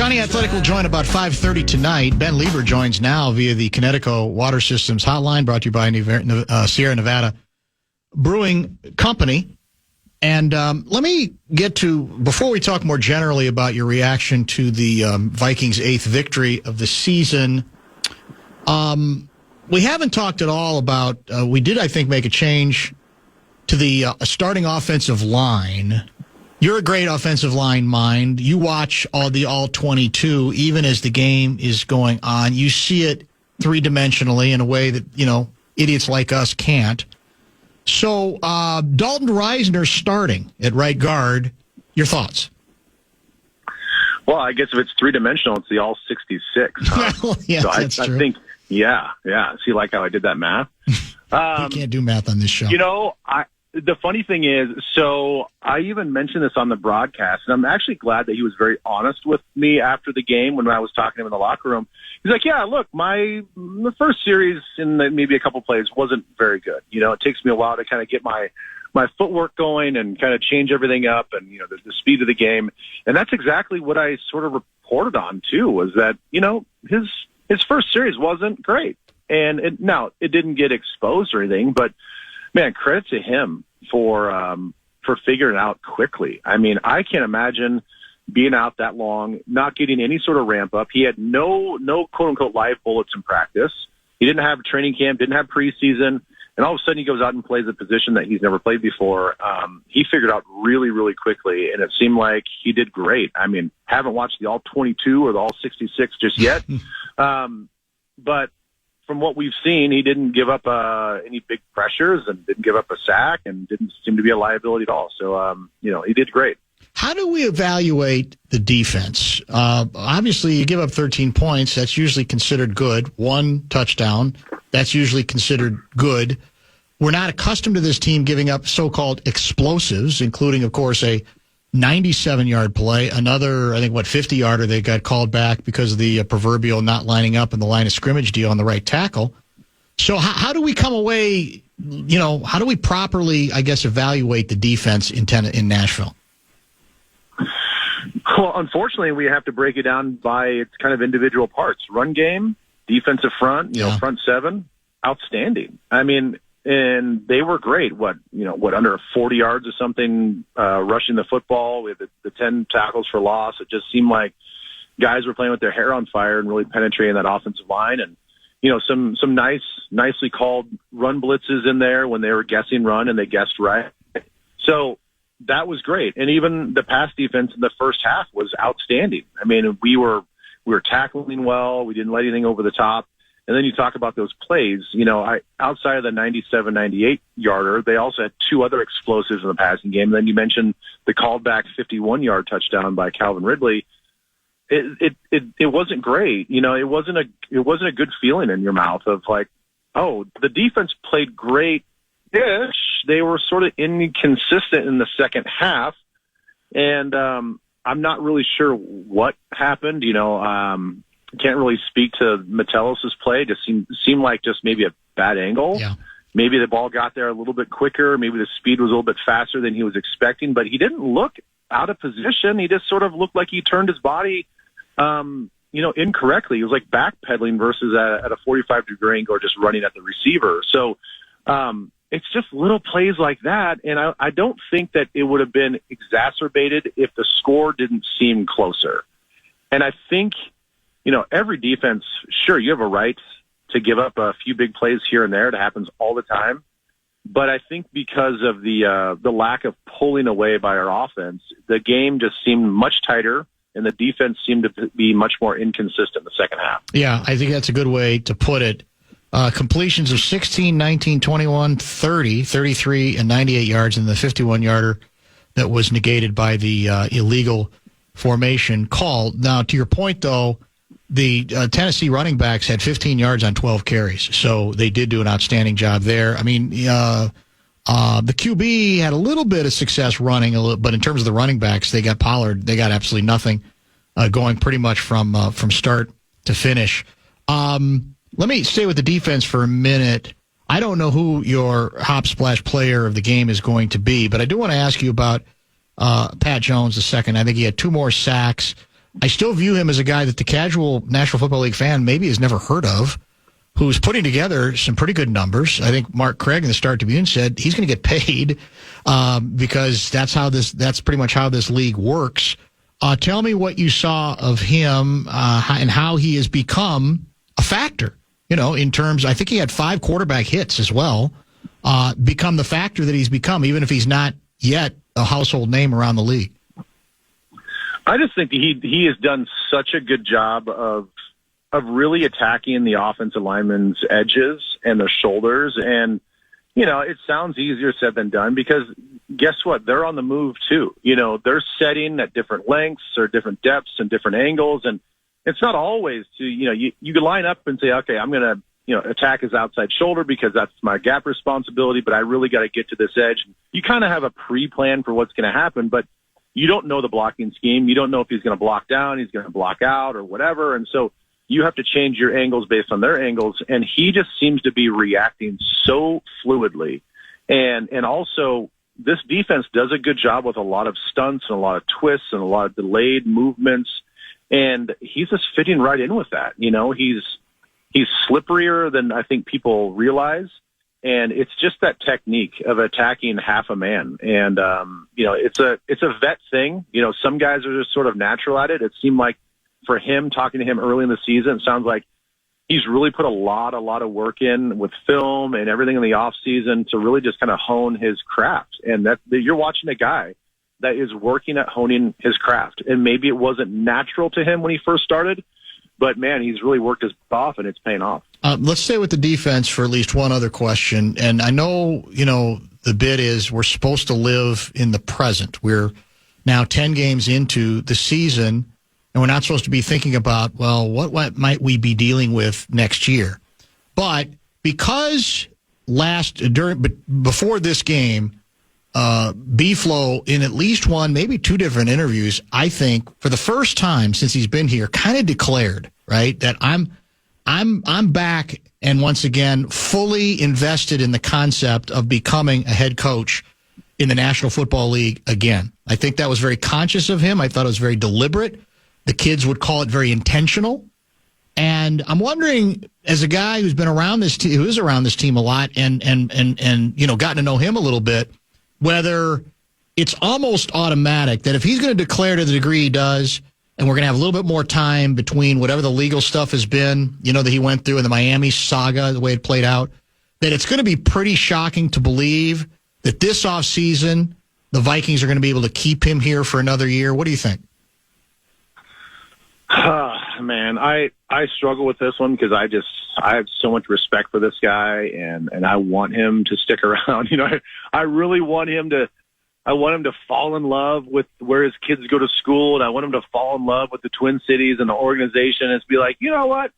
Jonny Athletic will join about 5:30 tonight. Ben Leber joins now via the Connecticut Water Systems hotline, brought to you by Sierra Nevada Brewing Company. And let me get to, before we talk more generally about your reaction to the Vikings' 8th victory of the season, we haven't talked at all about, we did, I think, make a change to the starting offensive line. You're a great offensive line mind. You watch all 22, even as the game is going on. You see it three-dimensionally in a way that, idiots like us can't. So, Dalton Reisner starting at right guard. Your thoughts? Well, I guess if it's three-dimensional, it's the all 66. Well, yeah, so that's true. I think, yeah. See, like how I did that math? You can't do math on this show. The funny thing is, so I even mentioned this on the broadcast, and I'm actually glad that he was very honest with me after the game when I was talking to him in the locker room. He's like, yeah, look, the first series in maybe a couple plays wasn't very good. It takes me a while to kind of get my footwork going and kind of change everything up and, the speed of the game. And that's exactly what I sort of reported on, too, was that, his first series wasn't great. And it didn't get exposed or anything, but man, credit to him for figuring it out quickly. I mean, I can't imagine being out that long, not getting any sort of ramp up. He had no quote unquote live bullets in practice. He didn't have training camp, didn't have preseason, and all of a sudden he goes out and plays a position that he's never played before. He figured out really, really quickly, and it seemed like he did great. I mean, haven't watched the all 22 or the all 66 just yet, but from what we've seen, he didn't give up any big pressures and didn't give up a sack and didn't seem to be a liability at all. So, he did great. How do we evaluate the defense? Obviously, you give up 13 points. That's usually considered good. 1 touchdown. That's usually considered good. We're not accustomed to this team giving up so-called explosives, including, of course, a 97-yard play. Another, 50-yarder they got called back because of the proverbial not lining up in the line of scrimmage deal on the right tackle. So how do we come away, how do we properly, evaluate the defense in Nashville? Well, unfortunately, we have to break it down by its kind of individual parts. Run game, defensive front, front seven, outstanding. I mean, and they were great. Under 40 yards or something, rushing the football. We had the 10 tackles for loss. It just seemed like guys were playing with their hair on fire and really penetrating that offensive line. And, some nicely called run blitzes in there when they were guessing run and they guessed right. So that was great. And even the pass defense in the first half was outstanding. I mean, we were tackling well. We didn't let anything over the top. And then you talk about those plays, outside of the 97, 98 yarder, they also had 2 other explosives in the passing game. And then you mentioned the called back 51-yard touchdown by Calvin Ridley. It wasn't great. It wasn't a good feeling in your mouth of like, oh, the defense played great-ish. They were sort of inconsistent in the second half. And, I'm not really sure what happened. Can't really speak to Metellus' play. It just seemed like just maybe a bad angle. Yeah. Maybe the ball got there a little bit quicker. Maybe the speed was a little bit faster than he was expecting, but he didn't look out of position. He just sort of looked like he turned his body, incorrectly. He was like backpedaling versus at a 45-degree angle or just running at the receiver. So, it's just little plays like that. And I don't think that it would have been exacerbated if the score didn't seem closer. And I think, every defense, sure, you have a right to give up a few big plays here and there. It happens all the time. But I think because of the lack of pulling away by our offense, the game just seemed much tighter, and the defense seemed to be much more inconsistent in the second half. Yeah, I think that's a good way to put it. Completions of 16, 19, 21, 30, 33, and 98 yards in the 51-yarder that was negated by the illegal formation call. Now, to your point, though, the Tennessee running backs had 15 yards on 12 carries, so they did do an outstanding job there. I mean, the QB had a little bit of success running, but in terms of the running backs, they got Pollard. They got absolutely nothing going pretty much from start to finish. Let me stay with the defense for a minute. I don't know who your hop splash player of the game is going to be, but I do want to ask you about Pat Jones II. I think he had 2 more sacks. I still view him as a guy that the casual National Football League fan maybe has never heard of, who's putting together some pretty good numbers. I think Mark Craig in the Star Tribune said he's going to get paid because that's pretty much how this league works. Tell me what you saw of him and how he has become a factor, in terms, I think he had 5 quarterback hits as well, become the factor that he's become, even if he's not yet a household name around the league. I just think he has done such a good job of really attacking the offensive linemen's edges and their shoulders. And, it sounds easier said than done because guess what? They're on the move too. They're setting at different lengths or different depths and different angles. And it's not always you could line up and say, okay, I'm going to, attack his outside shoulder because that's my gap responsibility, but I really got to get to this edge. You kind of have a pre-plan for what's going to happen, but you don't know the blocking scheme. You don't know if he's going to block down, he's going to block out or whatever. And so you have to change your angles based on their angles. And he just seems to be reacting so fluidly. And also this defense does a good job with a lot of stunts and a lot of twists and a lot of delayed movements. And he's just fitting right in with that. He's slipperier than I think people realize. And it's just that technique of attacking half a man. And, it's a vet thing. Some guys are just sort of natural at it. It seemed like for him, talking to him early in the season, it sounds like he's really put a lot of work in with film and everything in the off season to really just kind of hone his craft. And that you're watching a guy that is working at honing his craft. And maybe it wasn't natural to him when he first started, but man, he's really worked his butt off and it's paying off. Let's stay with the defense for at least one other question. And I know, the bit is we're supposed to live in the present. We're now 10 games into the season, and we're not supposed to be thinking about, well, what might we be dealing with next year? But because before this game, B-Flow in at least one, maybe 2 different interviews, I think for the first time since he's been here, kind of declared, right, that I'm back and once again fully invested in the concept of becoming a head coach in the National Football League again. I think that was very conscious of him. I thought it was very deliberate. The kids would call it very intentional. And I'm wondering, as a guy who's been around this team, who is around this team a lot and gotten to know him a little bit, whether it's almost automatic that if he's going to declare to the degree he does, and we're going to have a little bit more time between whatever the legal stuff has been, that he went through in the Miami saga, the way it played out, that it's going to be pretty shocking to believe that this offseason the Vikings are going to be able to keep him here for another year. What do you think? Man, I struggle with this one because I have so much respect for this guy and I want him to stick around. I really want him to fall in love with where his kids go to school, and I want him to fall in love with the Twin Cities and the organization and be like, you know what?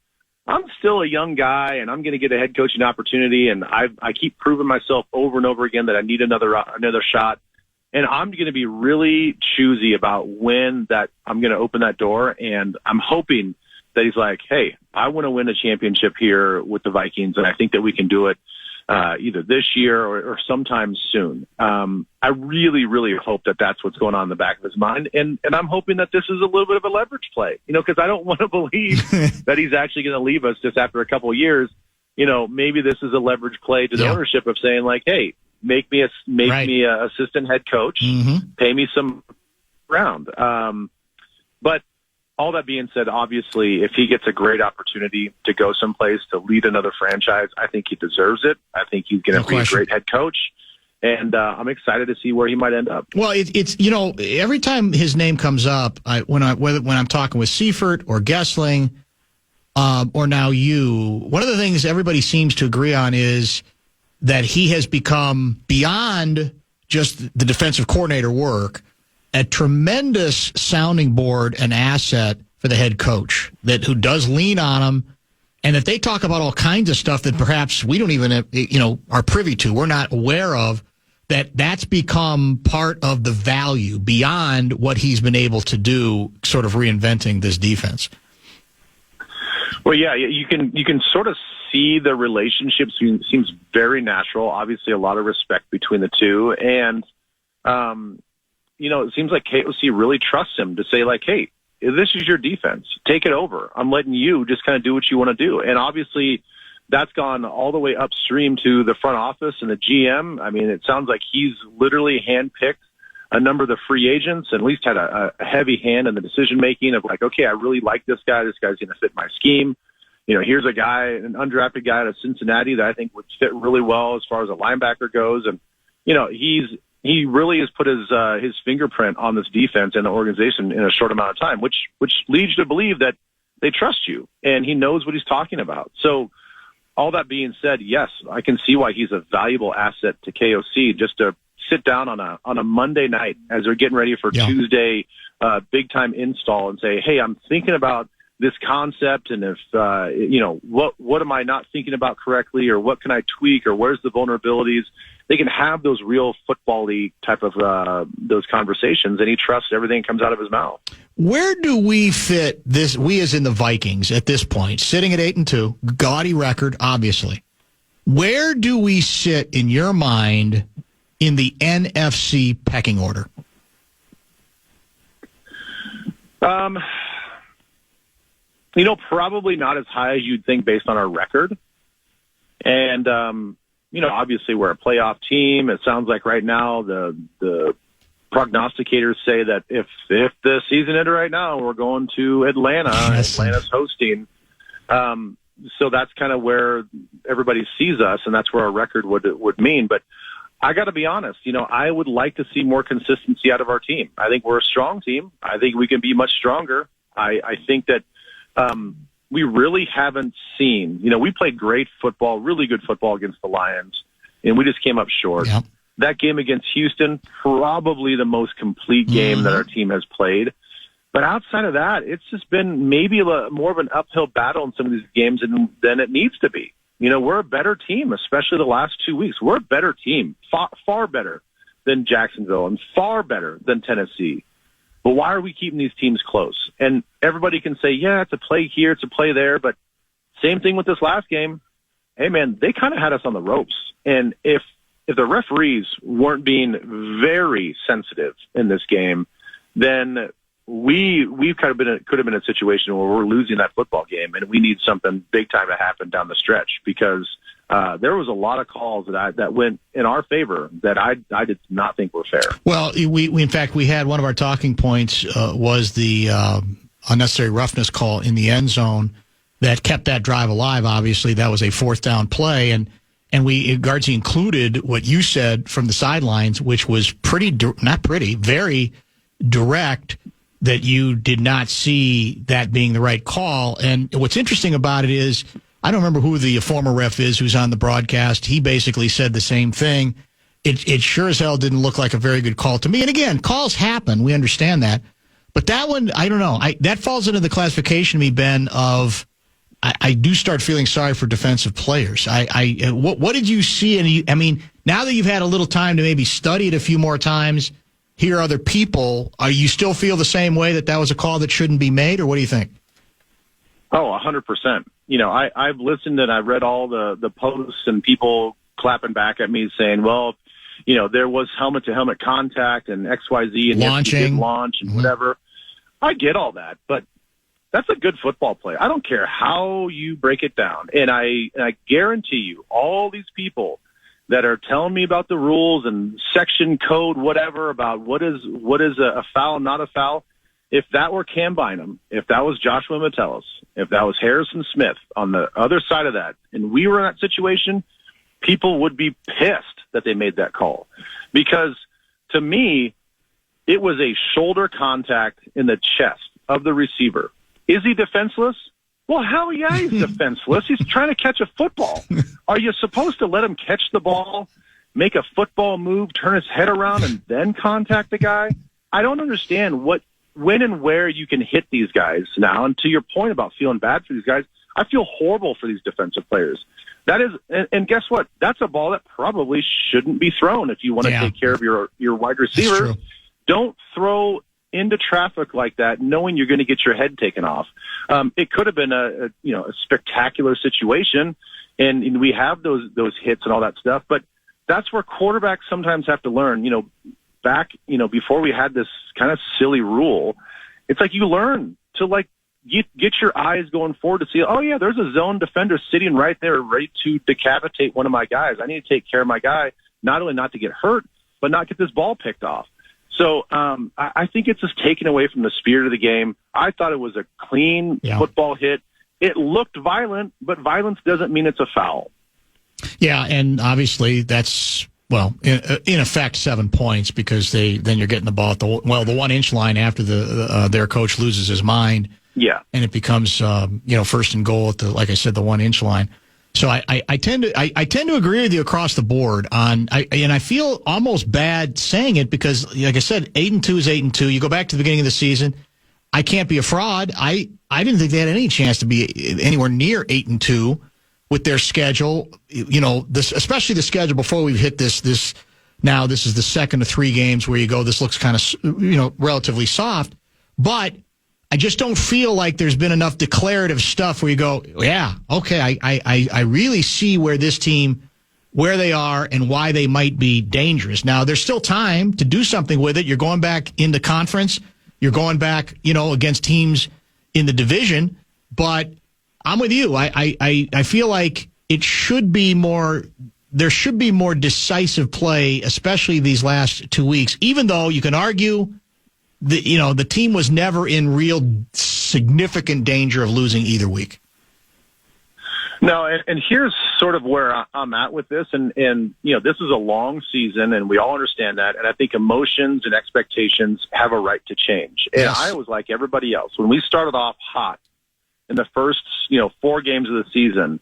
I'm still a young guy and I'm going to get a head coaching opportunity. And I keep proving myself over and over again that I need another shot. And I'm going to be really choosy about when that I'm going to open that door. And I'm hoping that he's like, hey, I want to win a championship here with the Vikings. And I think that we can do it either this year or sometime soon. I really, really hope that that's what's going on in the back of his mind. And I'm hoping that this is a little bit of a leverage play, because I don't want to believe that he's actually going to leave us just after a couple of years. Maybe this is a leverage play to the ownership of saying like, hey, make me a assistant head coach, pay me some round. But all that being said, obviously, if he gets a great opportunity to go someplace to lead another franchise, I think he deserves it. I think he's going to be a great head coach. And I'm excited to see where he might end up. Well, it's every time his name comes up, when I'm talking with Seifert or Gessling, or now you, one of the things everybody seems to agree on is that he has become, beyond just the defensive coordinator work, a tremendous sounding board and asset for the head coach who does lean on him, and that they talk about all kinds of stuff that perhaps we don't even are privy to. We're not aware of that's become part of the value beyond what he's been able to do, sort of reinventing this defense. Well, yeah, you can sort of see the relationship seems very natural. Obviously, a lot of respect between the two, and it seems like KOC really trusts him to say like, hey, this is your defense. Take it over. I'm letting you just kind of do what you want to do. And obviously that's gone all the way upstream to the front office and the GM. I mean, it sounds like he's literally handpicked a number of the free agents and at least had a heavy hand in the decision making of like, okay, I really like this guy. This guy's going to fit my scheme. Here's a guy, an undrafted guy out of Cincinnati that I think would fit really well as far as a linebacker goes. And, he really has put his fingerprint on this defense and the organization in a short amount of time, which leads you to believe that they trust you and he knows what he's talking about. So all that being said, yes, I can see why he's a valuable asset to KOC just to sit down on a Monday night as they're getting ready for Tuesday, big time install and say, hey, I'm thinking about this concept. And if, what am I not thinking about correctly, or what can I tweak, or where's the vulnerabilities? They can have those real football-y type of, those conversations, and he trusts everything that comes out of his mouth. Where do we fit this, we as in the Vikings at this point, sitting at 8-2, gaudy record, obviously. Where do we sit in your mind in the NFC pecking order? Probably not as high as you'd think based on our record. And, obviously we're a playoff team. It sounds like right now the prognosticators say that if the season ended right now, we're going to Atlanta. Yes. Atlanta's hosting. So that's kind of where everybody sees us, and that's where our record would mean. But I got to be honest, I would like to see more consistency out of our team. I think we're a strong team. I think we can be much stronger. I think that we really haven't seen, we played great football, really good football against the Lions, and we just came up short. Yep. That game against Houston, probably the most complete game that our team has played. But outside of that, it's just been maybe more of an uphill battle in some of these games than it needs to be. We're a better team, especially the last 2 weeks. We're a better team, far better than Jacksonville and far better than Tennessee. But why are we keeping these teams close? And everybody can say, yeah, it's a play here, it's a play there. But same thing with this last game. Hey, man, they kind of had us on the ropes. And if the referees weren't being very sensitive in this game, then we could have been a situation where we're losing that football game, and we need something big time to happen down the stretch, because there was a lot of calls that went in our favor that I did not think were fair. Well, we in fact we had one of our talking points was the unnecessary roughness call in the end zone that kept that drive alive. Obviously, that was a fourth down play, and Guardsy included what you said from the sidelines, which was very direct, that you did not see that being the right call. And what's interesting about it is, I don't remember who the former ref is who's on the broadcast. He basically said the same thing. It sure as hell didn't look like a very good call to me. And again, calls happen. We understand that. But that one, I don't know. That falls into the classification to me, Ben, of I do start feeling sorry for defensive players. What did you see? And now that you've had a little time to maybe study it a few more times, hear other people, you still feel the same way that was a call that shouldn't be made, or what do you think? Oh, 100%. I've listened and I've read all the posts and people clapping back at me saying, well, there was helmet-to-helmet contact and XYZ and launching, launch and whatever. I get all that, but that's a good football play. I don't care how you break it down. And I guarantee you, all these people that are telling me about the rules and section code, whatever, about what is a foul, not a foul. If that were Cam Bynum, if that was Joshua Metellus, if that was Harrison Smith on the other side of that, and we were in that situation, people would be pissed that they made that call. Because to me, it was a shoulder contact in the chest of the receiver. Is he defenseless? Well, hell yeah, he's defenseless. He's trying to catch a football. Are you supposed to let him catch the ball, make a football move, turn his head around, and then contact the guy? I don't understand when and where you can hit these guys now. And to your point about feeling bad for these guys, I feel horrible for these defensive players. That is, and guess what? That's a ball that probably shouldn't be thrown if you want to take care of your wide receivers. Don't throw into traffic like that, knowing you're going to get your head taken off. It could have been a spectacular situation, and we have those hits and all that stuff. But that's where quarterbacks sometimes have to learn. Back before we had this kind of silly rule, it's like you learn to like get your eyes going forward to see, oh yeah, there's a zone defender sitting right there ready to decapitate one of my guys. I need to take care of my guy, not only not to get hurt, but not get this ball picked off. So I think it's just taken away from the spirit of the game. I thought it was a clean football hit. It looked violent, but violence doesn't mean it's a foul. Yeah, and obviously that's, well, in effect, 7 points, because then you're getting the ball at the 1 inch line after their coach loses his mind. Yeah, and it becomes 1st and goal at like I said, the 1 inch line. So I tend to agree with you across the board and I feel almost bad saying it because, like I said, 8-2 is 8-2. You go back to the beginning of the season, I can't be a fraud. I didn't think they had any chance to be anywhere near 8-2 with their schedule. Especially the schedule before we've hit this. Now this is the second of 3 games where you go, this looks kind of relatively soft, but I just don't feel like there's been enough declarative stuff where you go, yeah, okay, I really see where this team, where they are and why they might be dangerous. Now, there's still time to do something with it. You're going back into conference. You're going back, against teams in the division. But I'm with you. I feel like it should be more, there should be more decisive play, especially these last 2 weeks, even though you can argue the team was never in real significant danger of losing either week. No, and here's sort of where I'm at with this, and this is a long season, and we all understand that, and I think emotions and expectations have a right to change. And Yes. I was like everybody else. When we started off hot in the first 4 games of the season,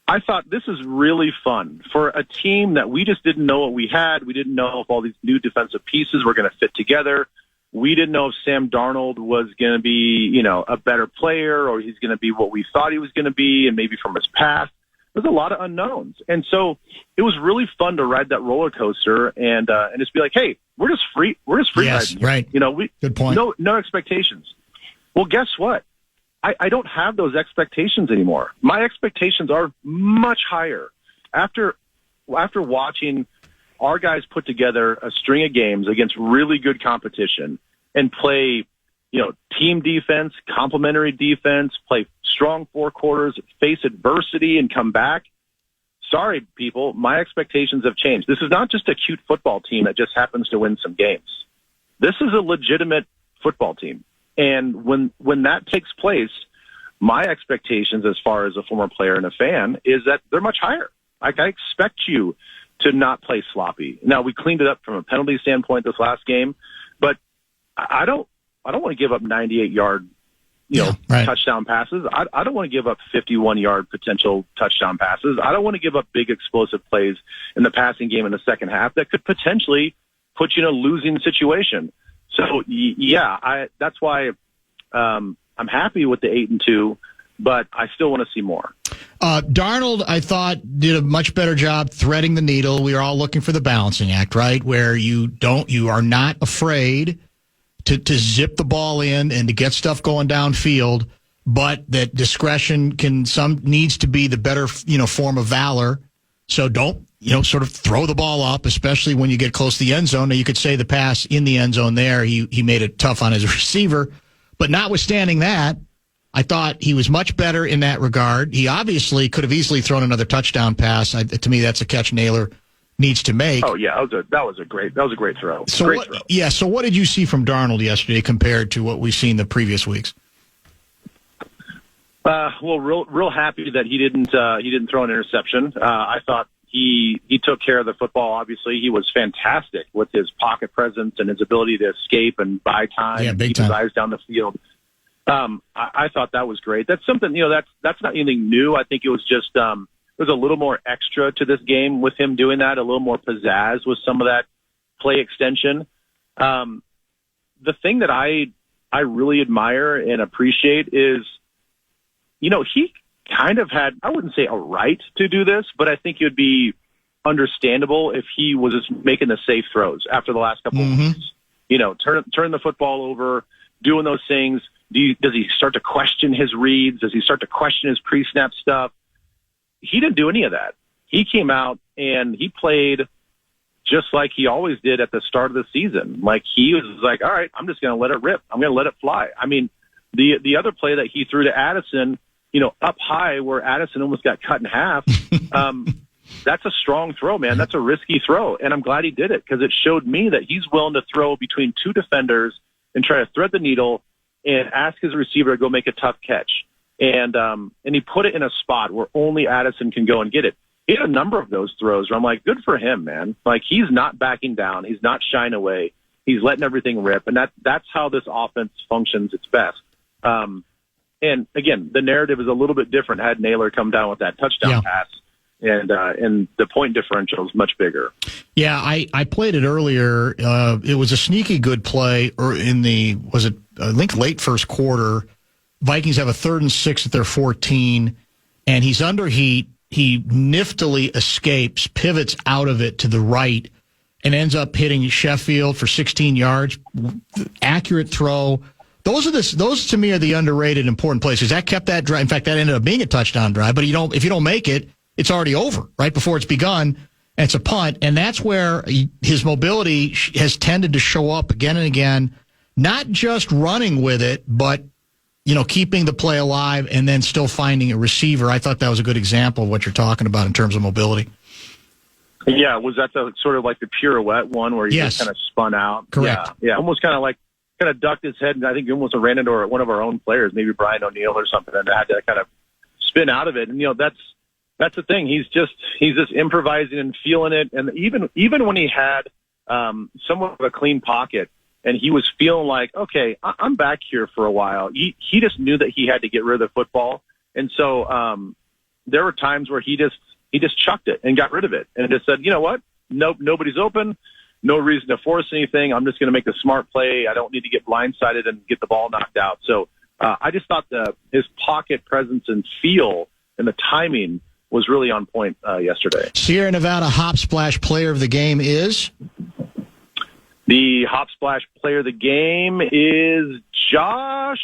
I thought this is really fun for a team that we just didn't know what we had. We didn't know if all these new defensive pieces were going to fit together. We didn't know if Sam Darnold was going to be, a better player, or he's going to be what we thought he was going to be, and maybe from his past. There's a lot of unknowns. And so it was really fun to ride that roller coaster and just be like, hey, we're just free Yes, riding here. right. Good point. No expectations. Well, guess what? I don't have those expectations anymore. My expectations are much higher. After watching our guys put together a string of games against really good competition and play, team defense, complementary defense, play strong 4 quarters, face adversity and come back. Sorry, people, my expectations have changed. This is not just a cute football team that just happens to win some games. This is a legitimate football team. And when that takes place, my expectations as far as a former player and a fan is that they're much higher. Like, I expect you to not play sloppy. Now, we cleaned it up from a penalty standpoint this last game, but I don't want to give up 98-yard, touchdown passes. I don't want to give up 51-yard potential touchdown passes. I don't want to give up big explosive plays in the passing game in the second half that could potentially put you in a losing situation. So that's why I'm happy with the 8-2, but I still want to see more. Darnold, I thought, did a much better job threading the needle. We are all looking for the balancing act, right? Where you are not afraid to zip the ball in and to get stuff going downfield, but that discretion needs to be the better, form of valor. So don't, sort of throw the ball up, especially when you get close to the end zone. Now, you could say the pass in the end zone there, he made it tough on his receiver, but notwithstanding that, I thought he was much better in that regard. He obviously could have easily thrown another touchdown pass. To me, that's a catch Naylor needs to make. Oh yeah, that was a great throw. So what did you see from Darnold yesterday compared to what we've seen the previous weeks? Well, real happy that he didn't throw an interception. I thought he took care of the football. Obviously, he was fantastic with his pocket presence and his ability to escape and buy time and keep his eyes down the field. I thought that was great. That's something, that's not anything new. I think it was just, there's a little more extra to this game with him doing that, a little more pizzazz with some of that play extension. The thing that I really admire and appreciate is, he kind of had, I wouldn't say a right to do this, but I think it would be understandable if he was just making the safe throws after the last couple of weeks. Turn the football over, doing those things. Does he start to question his reads? Does he start to question his pre-snap stuff? He didn't do any of that. He came out and he played just like he always did at the start of the season. Like, he was like, all right, I'm just going to let it rip. I'm going to let it fly. I mean, the other play that he threw to Addison, up high where Addison almost got cut in half, that's a strong throw, man. That's a risky throw. And I'm glad he did it because it showed me that he's willing to throw between two defenders and try to thread the needle and ask his receiver to go make a tough catch. And he put it in a spot where only Addison can go and get it. He had a number of those throws where I'm like, good for him, man. Like, he's not backing down. He's not shying away. He's letting everything rip. And that's how this offense functions its best. And again, the narrative is a little bit different had Naylor come down with that touchdown pass. And the point differential is much bigger. Yeah, I played it earlier. It was a sneaky good play I think late first quarter. Vikings have a 3rd and 6 at their 14, and he's under heat. He niftily escapes, pivots out of it to the right, and ends up hitting Sheffield for 16 yards. Accurate throw. Those to me are the underrated important plays, because that kept that drive. In fact, that ended up being a touchdown drive. But if you don't make it, it's already over right before it's begun. And it's a punt, and that's where his mobility has tended to show up again and again. Not just running with it, but keeping the play alive and then still finding a receiver. I thought that was a good example of what you're talking about in terms of mobility. Yeah, was that sort of like the pirouette one where he just kind of spun out? Correct. Yeah, almost kind of ducked his head, and I think he almost ran into one of our own players, maybe Brian O'Neill or something, and had to kind of spin out of it. And that's the thing. He's just improvising and feeling it. And even when he had somewhat of a clean pocket, and he was feeling like, okay, I'm back here for a while. He just knew that he had to get rid of the football. And so there were times where he just chucked it and got rid of it and just said, you know what? Nope, nobody's open. No reason to force anything. I'm just going to make the smart play. I don't need to get blindsided and get the ball knocked out. So I just thought his pocket presence and feel and the timing was really on point yesterday. Sierra Nevada Hop Splash Player of the Game is? The Hop Splash Player of the Game is Josh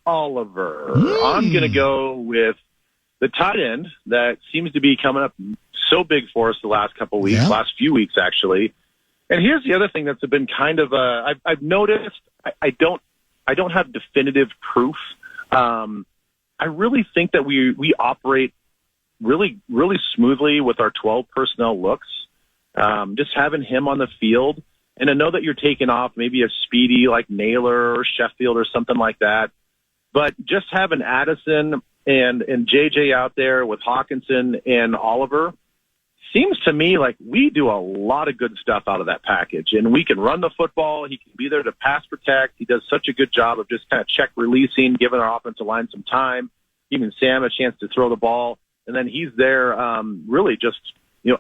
Oliver. I'm going to go with the tight end that seems to be coming up so big for us the last couple of weeks, last few weeks actually. And here's the other thing that's been kind of I've noticed. I don't have definitive proof. I really think that we operate really, really smoothly with our 12 personnel looks. Just having him on the field. And I know that you're taking off maybe a speedy like Naylor or Sheffield or something like that. But just having Addison and JJ out there with Hawkinson and Oliver seems to me like we do a lot of good stuff out of that package. And we can run the football. He can be there to pass protect. He does such a good job of just kind of check releasing, giving our offensive line some time, giving Sam a chance to throw the ball. And then he's there really just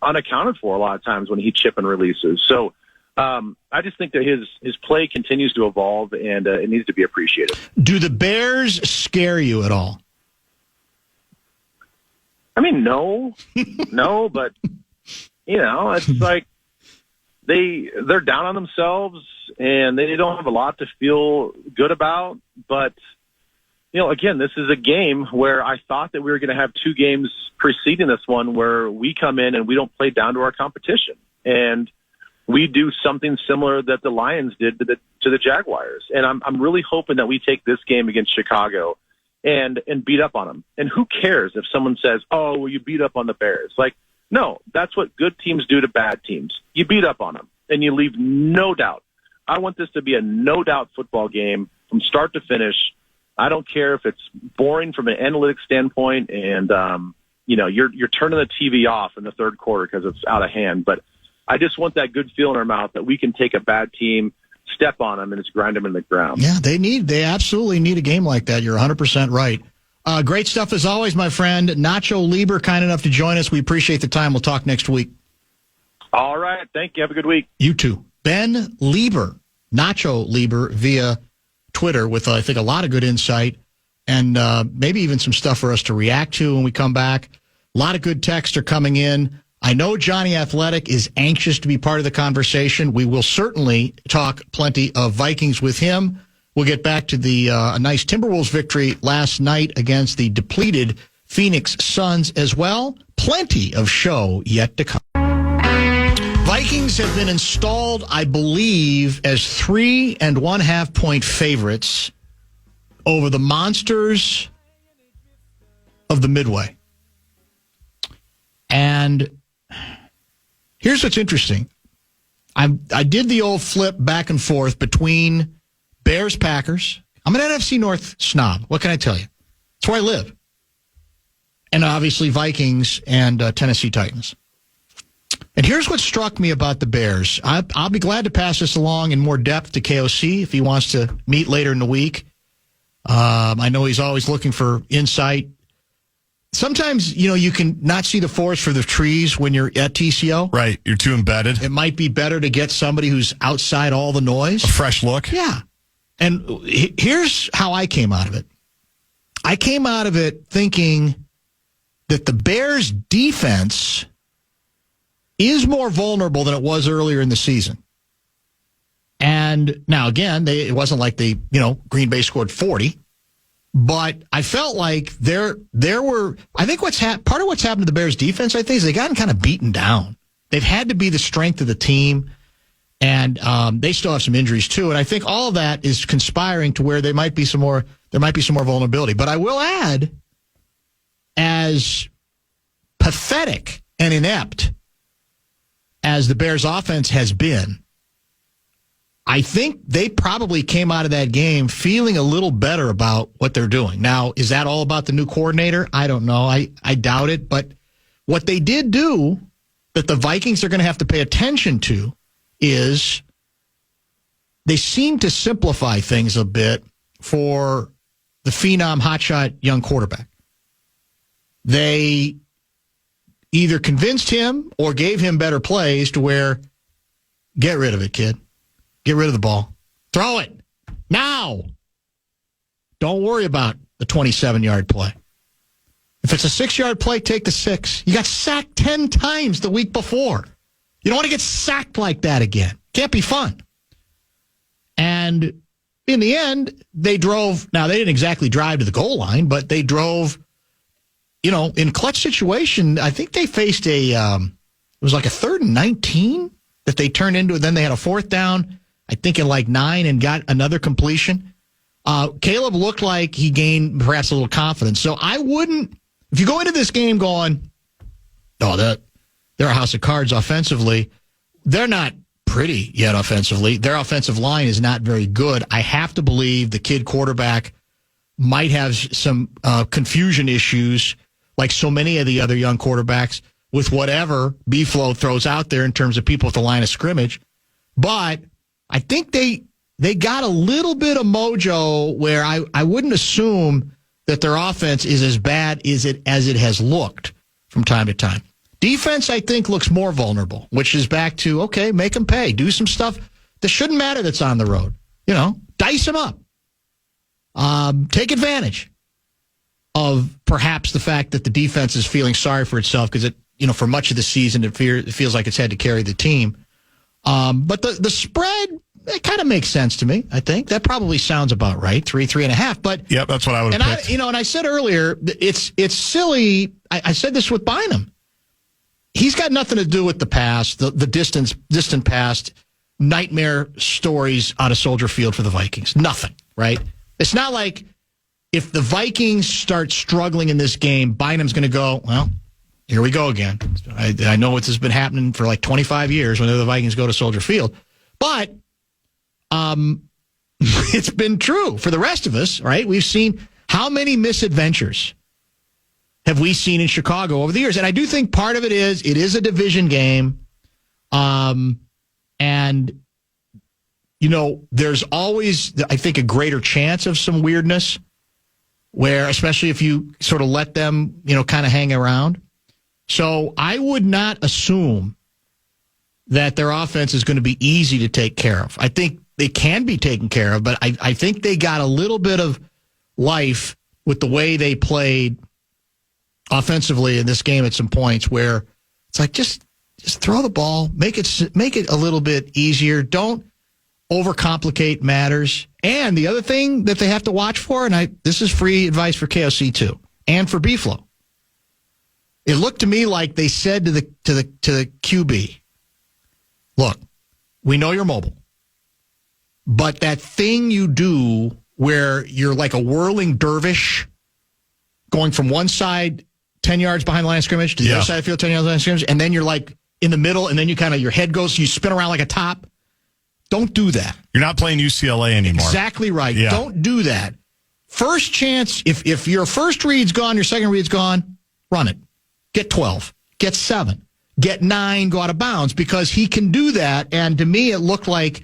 unaccounted for a lot of times when he chip and releases. So I just think that his play continues to evolve, and it needs to be appreciated. Do the Bears scare you at all? I mean, no, but it's like they're down on themselves, and they don't have a lot to feel good about. But again, this is a game where I thought that we were going to have two games preceding this one where we come in and we don't play down to our competition, and we do something similar that the Lions did to the Jaguars. And I'm really hoping that we take this game against Chicago and beat up on them. And who cares if someone says, oh, well, you beat up on the Bears? Like, no, that's what good teams do to bad teams. You beat up on them, and you leave no doubt. I want this to be a no-doubt football game from start to finish. I don't care if it's boring from an analytics standpoint and, you're turning the TV off in the third quarter because it's out of hand. But I just want that good feel in our mouth that we can take a bad team, step on them, and just grind them in the ground. Yeah, they absolutely need a game like that. You're 100% right. Great stuff as always, my friend. Nacho Leber, kind enough to join us. We appreciate the time. We'll talk next week. All right. Thank you. Have a good week. You too. Ben Leber, Nacho Leber, via Twitter with, I think, a lot of good insight and maybe even some stuff for us to react to when we come back. A lot of good texts are coming in. I know Jonny Athletic is anxious to be part of the conversation. We will certainly talk plenty of Vikings with him. We'll get back to the a nice Timberwolves victory last night against the depleted Phoenix Suns as well. Plenty of show yet to come. Vikings have been installed, I believe, as 3.5 point favorites over the Monsters of the Midway. And here's what's interesting. I did the old flip back and forth between Bears-Packers. I'm an NFC North snob. What can I tell you? It's where I live. And obviously Vikings and Tennessee Titans. And here's what struck me about the Bears. I'll be glad to pass this along in more depth to KOC if he wants to meet later in the week. I know he's always looking for insight. Sometimes, you can not see the forest for the trees when you're at TCO. Right. You're too embedded. It might be better to get somebody who's outside all the noise. A fresh look. Yeah. And here's how I came out of it. I came out of it thinking that the Bears' defense is more vulnerable than it was earlier in the season. And now, again, it wasn't like Green Bay scored 40, but I felt like there were, I think part of what's happened to the Bears' defense, I think, is they've gotten kind of beaten down. They've had to be the strength of the team, and they still have some injuries too. And I think all of that is conspiring to where there might be some more vulnerability. But I will add, as pathetic and inept as the Bears offense has been, I think they probably came out of that game feeling a little better about what they're doing. Now, is that all about the new coordinator? I don't know. I doubt it. But what they did do that the Vikings are going to have to pay attention to is they seem to simplify things a bit for the phenom hotshot young quarterback. They either convinced him or gave him better plays to where, get rid of it, kid. Get rid of the ball. Throw it. Now. Don't worry about the 27-yard play. If it's a 6-yard play, take the 6. You got sacked 10 times the week before. You don't want to get sacked like that again. Can't be fun. And in the end, they drove. Now, they didn't exactly drive to the goal line, but they drove. In clutch situation, I think they faced it was like a 3rd and 19 that they turned into. Then they had a 4th down, I think in like 9, and got another completion. Caleb looked like he gained perhaps a little confidence. So I wouldn't, if you go into this game going, they're a house of cards offensively, they're not pretty yet offensively. Their offensive line is not very good. I have to believe the kid quarterback might have some confusion issues, like so many of the other young quarterbacks, with whatever B-Flow throws out there in terms of people at the line of scrimmage. But I think they got a little bit of mojo where I wouldn't assume that their offense is as bad as it has looked from time to time. Defense, I think, looks more vulnerable, which is back to, okay, make them pay. Do some stuff that shouldn't matter that's on the road. Dice them up. Take advantage of perhaps the fact that the defense is feeling sorry for itself because for much of the season it feels like it's had to carry the team. But the spread, it kind of makes sense to me. I think that probably sounds about right. 3.5. But yep, that's what I would have picked. And I said earlier, it's silly. I said this with Bynum. He's got nothing to do with the past, the distant past, nightmare stories out of Soldier Field for the Vikings. Nothing, right? It's not like if the Vikings start struggling in this game, Bynum's going to go, well, here we go again. I know this has been happening for like 25 years whenever the Vikings go to Soldier Field. But it's been true for the rest of us, right? We've seen how many misadventures have we seen in Chicago over the years. And I do think part of it is a division game. And, there's always, I think, a greater chance of some weirdness where, especially if you sort of let them, kind of hang around. So I would not assume that their offense is going to be easy to take care of. I think they can be taken care of, but I think they got a little bit of life with the way they played offensively in this game at some points where it's like, just throw the ball, make it a little bit easier. Don't overcomplicate matters. And the other thing that they have to watch for, and this is free advice for KOC too, and for B-Flow. It looked to me like they said to the QB, look, we know you're mobile, but that thing you do where you're like a whirling dervish going from one side 10 yards behind the line of scrimmage to the other side of the field 10 yards behind the line of scrimmage, and then you're like in the middle, and then you your head goes, you spin around like a top. Don't do that. You're not playing UCLA anymore. Exactly right. Yeah. Don't do that. First chance, if your first read's gone, your second read's gone, run it. Get 12. Get 7. Get 9, go out of bounds, because he can do that. And to me, it looked like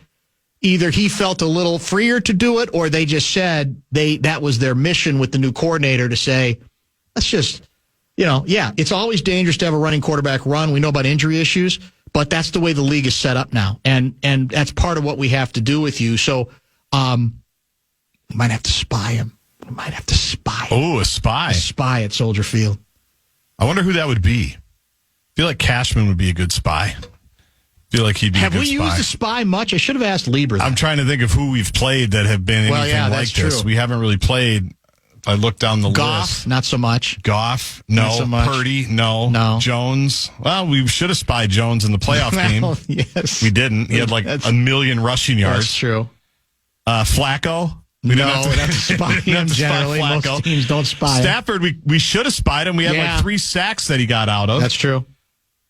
either he felt a little freer to do it, or they just said that was their mission with the new coordinator to say, let's just, it's always dangerous to have a running quarterback run. We know about injury issues, but that's the way the league is set up now. And that's part of what we have to do with you. So we might have to spy him. We might have to spy him. Oh, a spy. A spy at Soldier Field. I wonder who that would be. I feel like Cashman would be a good spy. I feel like he'd be a good spy. Have we used a spy much? I should have asked Leber that. I'm trying to think of who we've played that have been anything like this. True. We haven't really played. If I look down the list. Not so much. Goff, no. Not so much. Purdy, no. Jones, well, we should have spied Jones in the playoff game. Yes. We didn't. He had like a million rushing yards. That's true. Flacco. We don't have to spy him generally. Most teams don't spy him. Stafford, we should have spied him. We had like 3 sacks that he got out of. That's true.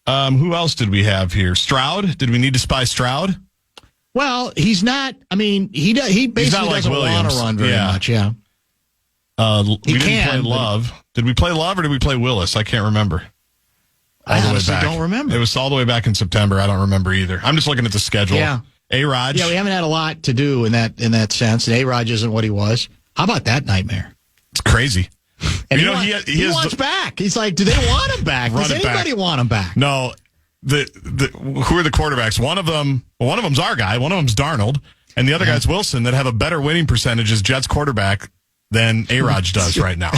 Who else did we have here? Stroud? Did we need to spy Stroud? Well, he's not. I mean, he basically like doesn't want to run very much. Yeah. We didn't play Love. Did we play Love or did we play Willis? I can't remember. I honestly don't remember. It was all the way back in September. I don't remember either. I'm just looking at the schedule. Yeah. A-Raj. Yeah, we haven't had a lot to do in that sense. And A-Raj isn't what he was. How about that nightmare? It's crazy. And he wants back. He's like, do they want him back? Does anybody want him back? No. Who are the quarterbacks? One of them's our guy. One of them's Darnold. And the other guy's Wilson, that have a better winning percentage as Jets quarterback than A-Raj does right now.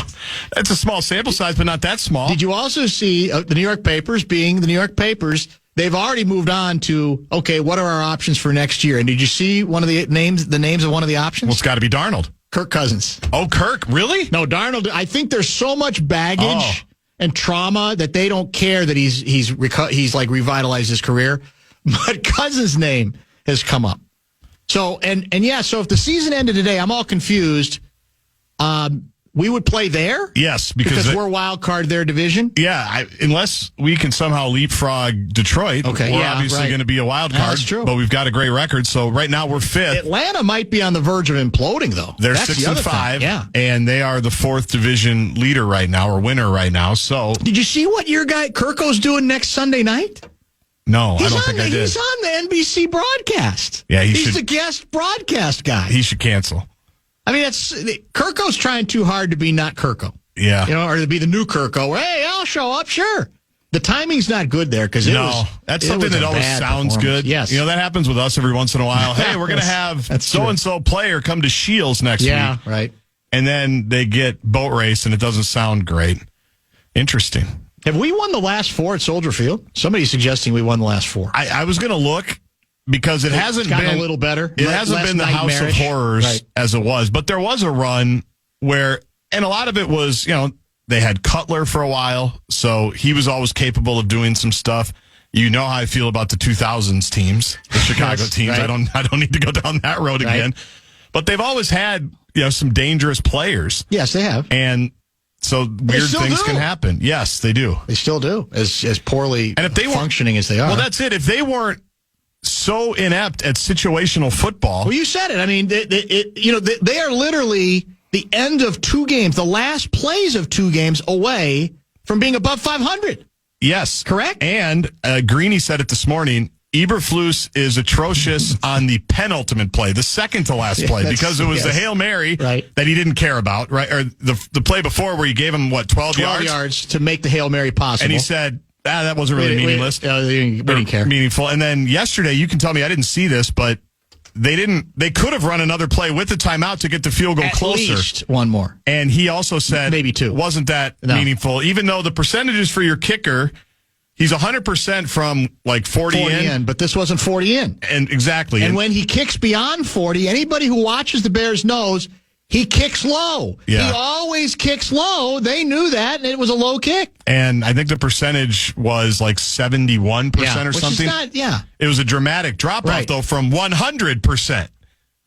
It's a small sample size, but not that small. Did you also see the New York papers being the New York papers? They've already moved on to, okay, what are our options for next year? And did you see one of the names of one of the options? Well, it's got to be Darnold. Kirk Cousins. Oh, Kirk? Really? No, Darnold. I think there's so much baggage and trauma that they don't care that he's like revitalized his career. But Cousins' name has come up. So, so if the season ended today, I'm all confused. We would play there? Yes, because we're wild card their division. Yeah, unless we can somehow leapfrog Detroit, we're obviously going to be a wild card. That's true. But we've got a great record, so right now we're 5th. Atlanta might be on the verge of imploding, though. They're 6-5, and they are the 4th division leader right now, or winner right now. So, did you see what your guy Kirko's doing next Sunday night? No, I don't think I did. He's on the NBC broadcast. Yeah, he's the guest broadcast guy. He should cancel. I mean, Kirko's trying too hard to be not Kirko. Yeah. Or to be the new Kirko. Hey, I'll show up, sure. The timing's not good there because that's something that always sounds good. Yes. That happens with us every once in a while. Hey, we're going to have so-and-so player come to Shields next week. Yeah, right. And then they get boat race and it doesn't sound great. Interesting. Have we won the last 4 at Soldier Field? Somebody's suggesting we won the last 4. I was going to look. Because it hasn't been a little better. It hasn't been the House of Horrors as it was. But there was a run where, and a lot of it was, they had Cutler for a while, so he was always capable of doing some stuff. You know how I feel about the 2000s teams, the Chicago teams. Right. I don't need to go down that road again. But they've always had some dangerous players. Yes, they have. And so weird things can happen. Yes, they do. They still do, as poorly and if they functioning as they are. Well, that's it. If they weren't so inept at situational football. Well, you said it. I mean, they are literally the end of 2 games, the last plays of 2 games away from being above 500. Yes. Correct? And Greeny said it this morning, Eberflus is atrocious on the penultimate play, the second to last play, because it was the Hail Mary that he didn't care about, right? Or the play before where he gave him, 12 yards? 12 yards to make the Hail Mary possible. And he said, that wasn't really meaningless. We didn't care. Meaningful. And then yesterday, you can tell me I didn't see this, but they could have run another play with the timeout to get the field goal closer. At least one more. And he also said maybe 2. Wasn't that meaningful? Even though the percentages for your kicker, he's 100% from 40 in. But this wasn't 40 in. And exactly. And when he kicks beyond 40, anybody who watches the Bears knows He kicks low. Yeah. He always kicks low. They knew that, and it was a low kick. And I think the percentage was like 71% or which something. Is not, It was a dramatic drop-off, though, from 100%.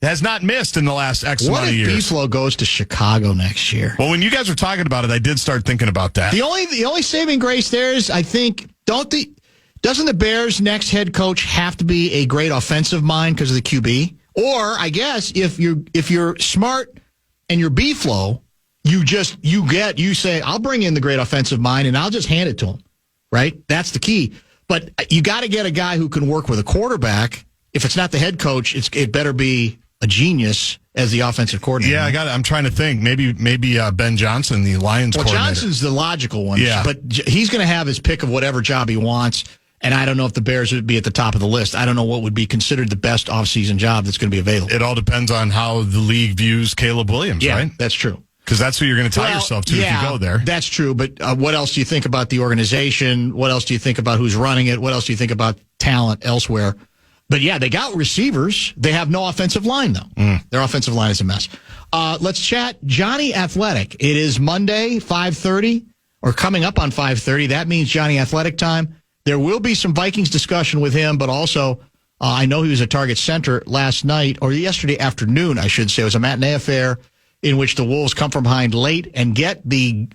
Has not missed in the last X amount of years. What if Beeflo goes to Chicago next year? Well, when you guys were talking about it, I did start thinking about that. The only saving grace there is, I think, doesn't the Bears' next head coach have to be a great offensive mind because of the QB? Or I guess if you're smart and you're Beeflo, you say, I'll bring in the great offensive mind and I'll just hand it to him. Right? That's the key. But you got to get a guy who can work with a quarterback. If it's not the head coach, it better be a genius as the offensive coordinator. Yeah, I'm trying to think. Maybe Ben Johnson, the Lions coordinator. Johnson's the logical one. Yeah. But he's going to have his pick of whatever job he wants. And I don't know if the Bears would be at the top of the list. I don't know what would be considered the best offseason job that's going to be available. It all depends on how the league views Caleb Williams, right? That's true. Because that's who you're going to tie yourself to if you go there. That's true. But what else do you think about the organization? What else do you think about who's running it? What else do you think about talent elsewhere? But, yeah, they got receivers. They have no offensive line, though. Their offensive line is a mess. Let's chat Jonny Athletic. It is Monday, 5:30, or coming up on 5:30. That means Jonny Athletic time. There will be some Vikings discussion with him, but also I know he was at Target Center last night, or yesterday afternoon, I should say. It was a matinee affair in which the Wolves come from behind late and get the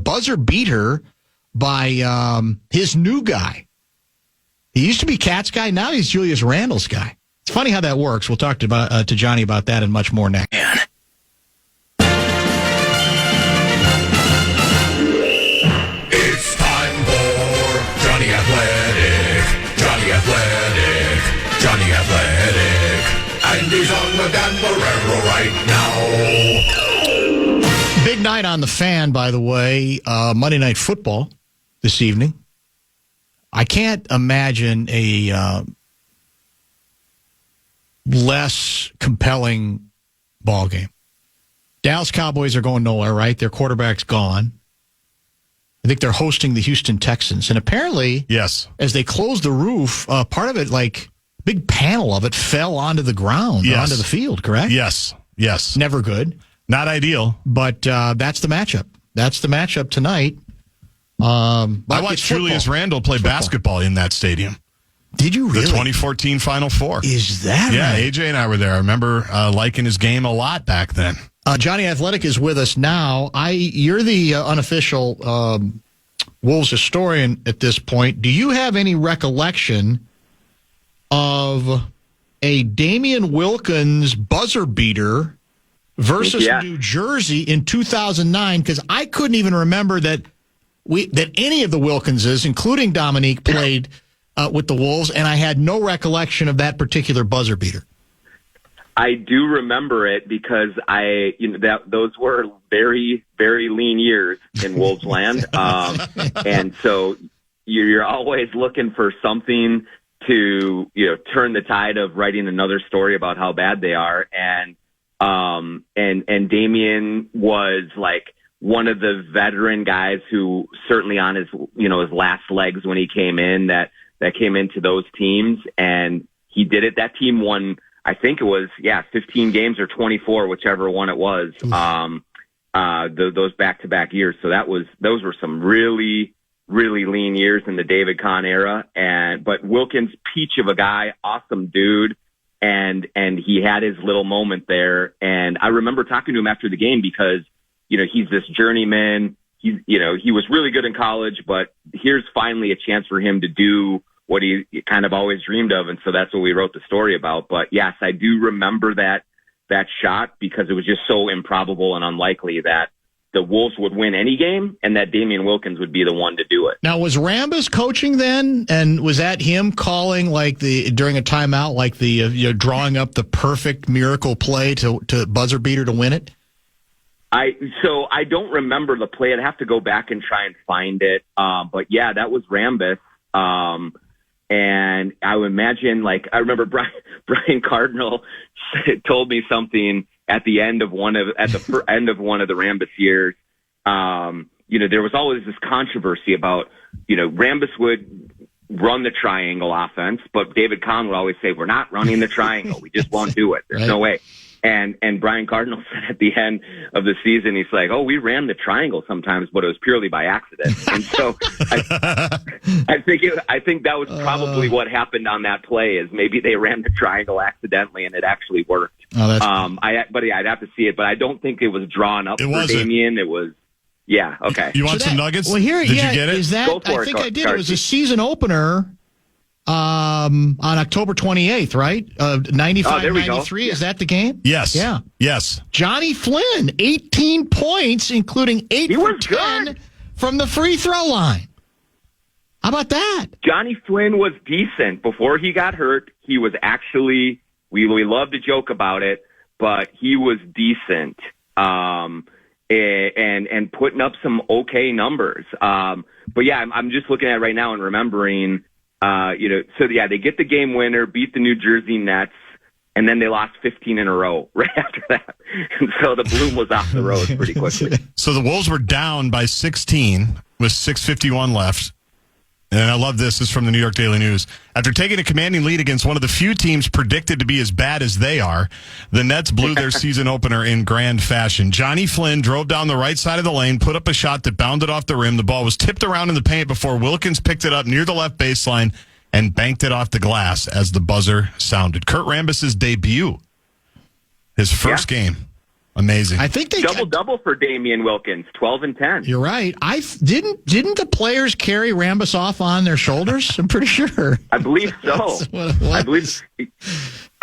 buzzer beater by his new guy. He used to be Cat's guy. Now he's Julius Randle's guy. It's funny how that works. We'll talk to Jonny about that and much more next. It's time for Jonny Athletic. Jonny Athletic. Jonny Athletic. And he's on the Dan Barrero right now. Big night on the Fan, by the way. Monday Night Football this evening. I can't imagine a less compelling ball game. Dallas Cowboys are going nowhere, right? Their quarterback's gone. I think they're hosting the Houston Texans. And apparently, yes, as they closed the roof, part of it, like big panel of it, fell onto the ground, onto the field, correct? Yes. Never good. Not ideal. But that's the matchup. That's the matchup tonight. I watched Julius Randle play basketball in that stadium. Did you really? The 2014 Final Four. Is that right? Yeah, AJ and I were there. I remember liking his game a lot back then. Jonny Athletic is with us now. You're the unofficial Wolves historian at this point. Do you have any recollection of a Damian Wilkins buzzer beater versus New Jersey in 2009? Because I couldn't even remember that any of the Wilkinses, including Dominique, played with the Wolves, and I had no recollection of that particular buzzer beater. I do remember it because those were very, very lean years in Wolves land. And so you're always looking for something to, turn the tide of writing another story about how bad they are. And Damian was like one of the veteran guys who certainly on his last legs when he came in that came into those teams, and he did it. That team won, I think it was, 15 games or 24, whichever one it was, those back-to-back years. So those were some really, really lean years in the David Kahn era. But Wilkins, peach of a guy, awesome dude. And he had his little moment there. And I remember talking to him after the game because, he's this journeyman. He was really good in college, but here's finally a chance for him to do what he kind of always dreamed of. And so that's what we wrote the story about. But yes, I do remember that shot because it was just so improbable and unlikely that the Wolves would win any game and that Damian Wilkins would be the one to do it. Now, was Rambis coaching then? And was that him calling during a timeout, drawing up the perfect miracle play to buzzer beater to win it? So I don't remember the play. I'd have to go back and try and find it. But yeah, that was Rambis. And I would imagine, I remember Brian Cardinal told me something at the end of one of the Rambis years. There was always this controversy about, Rambis would run the triangle offense, but David Kahn would always say, we're not running the triangle. We just won't do it. There's no way. And Brian Cardinal said at the end of the season, he's like, "Oh, we ran the triangle sometimes, but it was purely by accident." And so I think that was probably what happened on that play. Is maybe they ran the triangle accidentally and it actually worked. Oh, that's I'd have to see it, but I don't think it was drawn up for Damien. It was. Yeah. Okay. You want some nuggets? Well, here, did you get it? Is that? Go for I think it, I did. It was a season opener on October 28th, right? 95-93. Is that the game? Yes. Yeah. Yes. Johnny Flynn, 18 points, including 8 for 10 good. from the free throw line. How about that? Johnny Flynn was decent before he got hurt. He was actually. We love to joke about it, but he was decent. And putting up some okay numbers. But yeah, I'm just looking at it right now and remembering, they get the game winner, beat the New Jersey Nets, and then they lost 15 in a row right after that. And so the bloom was off the road pretty quickly. So the Wolves were down by 16 with 6:51 left. And I love this. This is from the New York Daily News. After taking a commanding lead against one of the few teams predicted to be as bad as they are, the Nets blew their season opener in grand fashion. Johnny Flynn drove down the right side of the lane, put up a shot that bounded off the rim. The ball was tipped around in the paint before Wilkins picked it up near the left baseline and banked it off the glass as the buzzer sounded. Kurt Rambis' debut. His first game. Amazing. I think they double for Damian Wilkins, 12 and 10. You're right. Didn't the players carry Rambis off on their shoulders? I'm pretty sure. I believe so. I believe.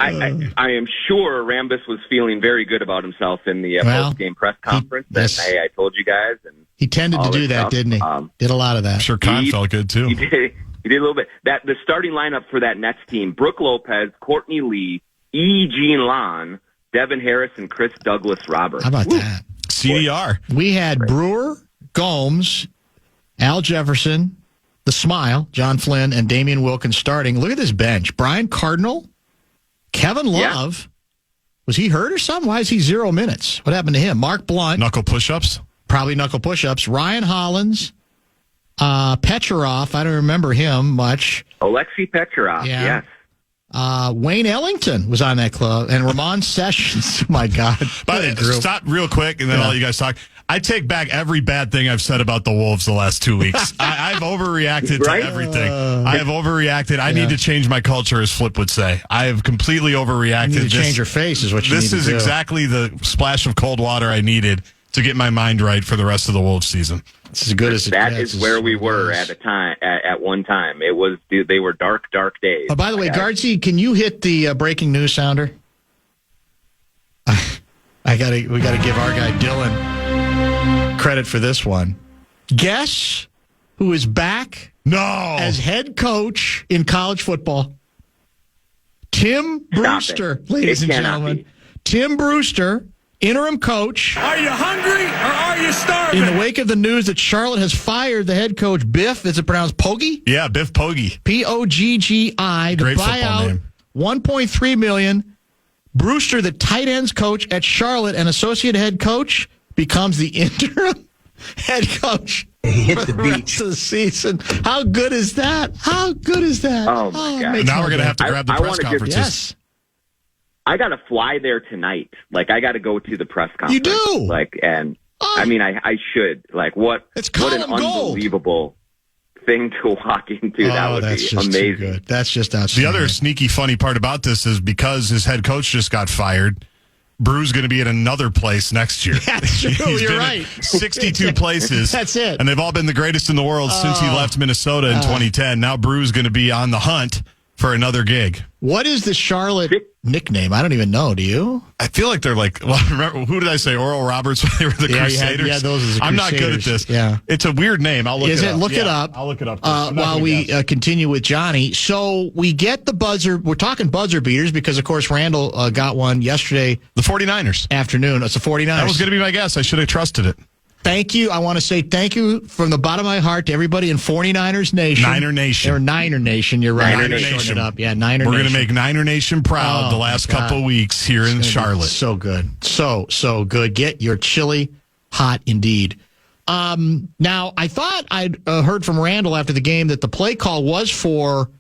I am sure Rambis was feeling very good about himself in the post-game press conference. Hey, I told you guys. And he tended to do that, stuff. didn't he? Did a lot of that. I'm sure Kahn felt good too. He did a little bit. The starting lineup for that Nets team: Brooke Lopez, Courtney Lee, E. Jean Lon, Devin Harris, and Chris Douglas Roberts. How about that? CDR. We had Brewer, Gomes, Al Jefferson, the Smile, John Flynn, and Damian Wilkins starting. Look at this bench. Brian Cardinal, Kevin Love. Yeah. Was he hurt or something? Why is he 0 minutes? What happened to him? Mark Blunt. Knuckle push-ups? Probably knuckle push-ups. Ryan Hollins. Petrov. I don't remember him much. Alexei Petrov, yes. Wayne Ellington was on that club, and Ramon Sessions. My God. But stop real quick, and then I'll let you guys talk. I take back every bad thing I've said about the Wolves the last 2 weeks. I've overreacted to everything. I have overreacted. I need to change my culture, as Flip would say. I have completely overreacted. You need to change your face is what you need to do. This is exactly the splash of cold water I needed to get my mind right for the rest of the Wolves season. It's as good as it That is where we were at one time. It was they were dark days. Oh, by the way, Guardsy, can you hit the breaking news sounder? We got to give our guy Dylan credit for this one. Guess who is back as head coach in college football? Tim Brewster, ladies and gentlemen. Tim Brewster, interim coach. Are you hungry or are you starving? In the wake of the news that Charlotte has fired the head coach, Biff, is it pronounced Poggi? Yeah, Biff Poggi. Poggi. The Great buyout, name. $1.3 million. Brewster, the tight ends coach at Charlotte and associate head coach, becomes the interim head coach. He hit the for beach. rest of the season. How good is that? How good is that? Oh, my God. Now we're going to have to grab the press conferences. Yes. I got to fly there tonight. Like, I got to go to the press conference. You do? I mean, I should. Like, what an unbelievable thing to walk into. That would be amazing. Good. That's just outstanding. The other sneaky funny part about this is because his head coach just got fired, Brew's going to be at another place next year. That's true. He's You're been right. at 62 places. That's it. And they've all been the greatest in the world since he left Minnesota in 2010. Now Brew's going to be on the hunt for another gig. What is the Charlotte nickname? I don't even know. Do you? I feel like they're like, well, remember, who did I say? Oral Roberts when they were the Crusaders? Those are the Crusaders. I'm not good at this. Yeah. It's a weird name. I'll look it up. Look it up. I'll look it up. While we continue with Johnny. So we get the buzzer. We're talking buzzer beaters because, of course, Randall got one yesterday. The 49ers. Afternoon. It's the 49ers. That was going to be my guess. I should have trusted it. Thank you. I want to say thank you from the bottom of my heart to everybody in 49ers Nation. Niner Nation. Or Niner Nation. You're right. Niner Nation. It up. Yeah, Niner We're Nation. going to make Niner Nation proud the last couple weeks here in Charlotte. So good. So good. Get your chili hot indeed. Now, I thought I'd heard from Randall after the game that the play call was for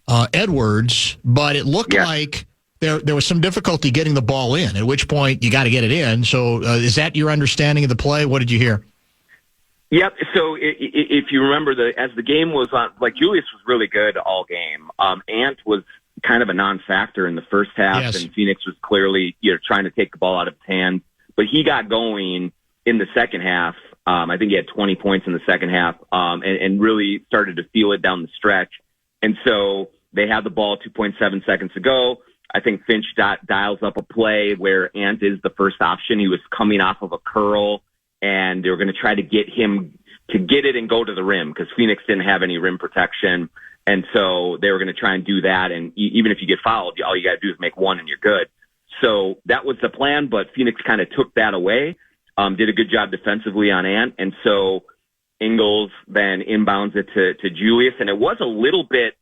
Edwards, but it looked like there was some difficulty getting the ball in, at which point you got to get it in. So is that your understanding of the play? What did you hear? Yep. So if you remember, as the game was on, like Julius was really good all game. Ant was kind of a non-factor in the first half, Yes. and Phoenix was clearly trying to take the ball out of his hands. But he got going in the second half. I think he had 20 points in the second half, and really started to feel it down the stretch. And so they had the ball 2.7 seconds to go. I think Finch dials up a play where Ant is the first option. He was coming off of a curl, and they were going to try to get him to get it and go to the rim because Phoenix didn't have any rim protection. And so they were going to try and do that. And even if you get fouled, all you got to do is make one and you're good. So that was the plan, but Phoenix kind of took that away, did a good job defensively on Ant. And so Ingles then inbounds it to Julius. And it was a little bit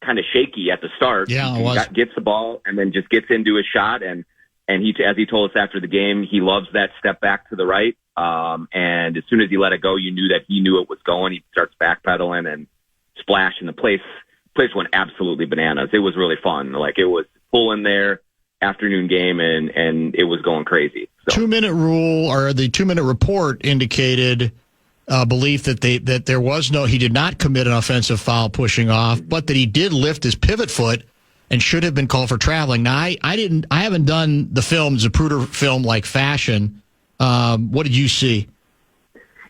kind of shaky at the start. Yeah, it was. Gets the ball and then just gets into his shot. And he, as he told us after the game, he loves that step back to the right. And as soon as he let it go, you knew that he knew it was going. He starts backpedaling and splash, and the place went absolutely bananas. It was really fun. Like, it was full in there, afternoon game, and it was going crazy. So. 2-minute rule, or the 2-minute report indicated belief that there was he did not commit an offensive foul pushing off, but that he did lift his pivot foot and should have been called for traveling. Now, I haven't done the film, Zapruder film like fashion. What did you see?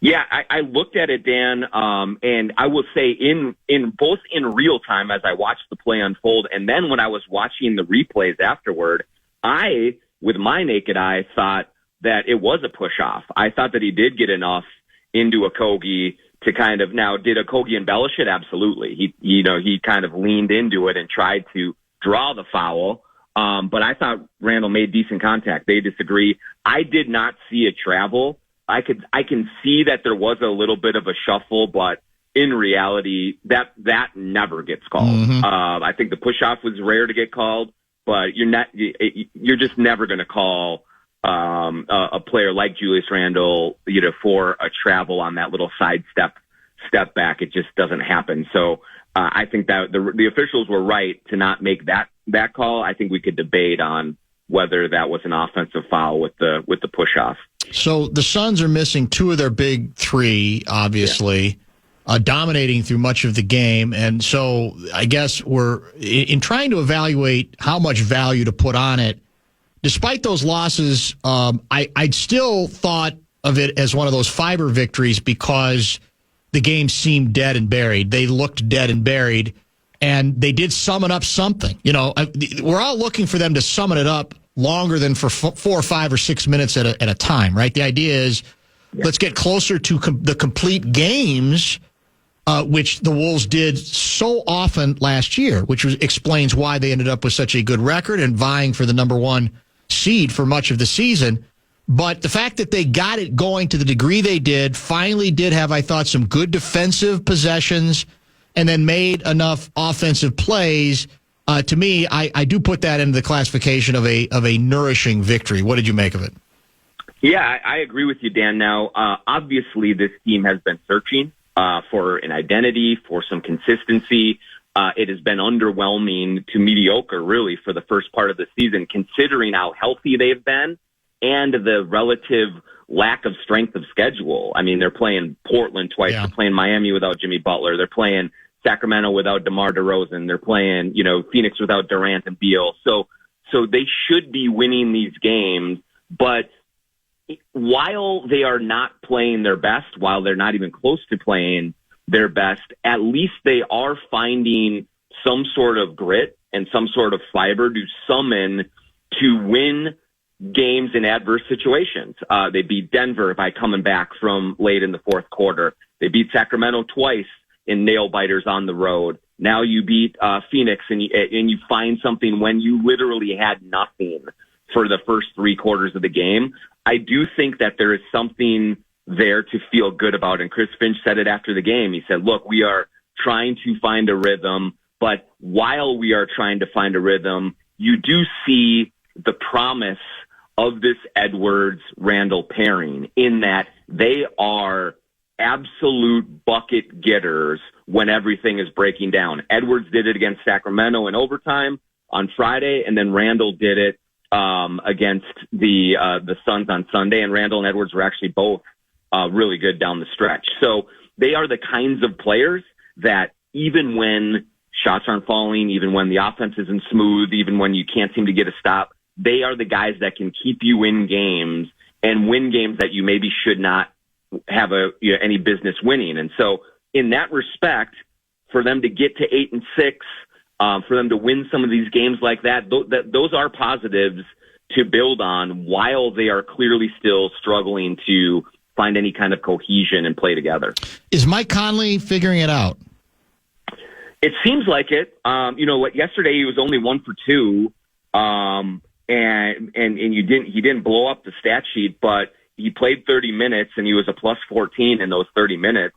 Yeah, I looked at it, Dan, and I will say in both in real time as I watched the play unfold, and then when I was watching the replays afterward, I, with my naked eye, thought that it was a push-off. I thought that he did get enough into Okogie to kind of, now, did Okogie embellish it? Absolutely. He kind of leaned into it and tried to draw the foul, but I thought Randall made decent contact. They disagree. I did not see a travel. I can see that there was a little bit of a shuffle, but in reality, that never gets called. Mm-hmm. I think the push-off was rare to get called, but you're just never going to call a player like Julius Randle, for a travel on that little side step back. It just doesn't happen. So I think that the officials were right to not make that call. I think we could debate on whether that was an offensive foul with the push-off. So the Suns are missing two of their big three, obviously, dominating through much of the game. And so I guess we're in trying to evaluate how much value to put on it. Despite those losses, I'd still thought of it as one of those fiber victories because the game seemed dead and buried. They looked dead and buried, and they did summon up something. We're all looking for them to summon it up longer than for 4 or 5 or 6 minutes at a time, right? The idea is let's get closer to the complete games, which the Wolves did so often last year, which explains why they ended up with such a good record and vying for the number 1 seed for much of the season. But the fact that they got it going to the degree they did, finally did have, I thought, some good defensive possessions, and then made enough offensive plays. To me, I do put that into the classification of a nourishing victory. What did you make of it? Yeah, I agree with you, Dan. Now, obviously, this team has been searching for an identity, for some consistency. It has been underwhelming to mediocre, really, for the first part of the season, considering how healthy they've been and the relative lack of strength of schedule. I mean, they're playing Portland twice. Yeah. They're playing Miami without Jimmy Butler. They're playing Sacramento without DeMar DeRozan. They're playing, Phoenix without Durant and Beal. So they should be winning these games. But while they are not playing their best, while they're not even close to playing their best, at least they are finding some sort of grit and some sort of fiber to summon to win games in adverse situations. They beat Denver by coming back from late in the fourth quarter. They beat Sacramento twice in nail biters on the road. Now you beat Phoenix and you find something when you literally had nothing for the first 3 quarters of the game. I do think that there is something there to feel good about. And Chris Finch said it after the game. He said, look, we are trying to find a rhythm, but while we are trying to find a rhythm, you do see the promise of this Edwards-Randall pairing in that they are absolute bucket getters when everything is breaking down. Edwards did it against Sacramento in overtime. on Friday, and then Randall did it against the Suns on Sunday, and Randall and Edwards were actually both really good down the stretch. So they are the kinds of players that even when shots aren't falling, even when the offense isn't smooth, even when you can't seem to get a stop, they are the guys that can keep you in games and win games that you maybe should not have any business winning. And so in that respect, for them to get to 8-6, for them to win some of these games like that, those are positives to build on while they are clearly still struggling to find any kind of cohesion and play together. Is Mike Conley figuring it out? It seems like it. Yesterday he was only 1 for 2, and he didn't blow up the stat sheet, but he played 30 minutes and he was a plus 14 in those 30 minutes,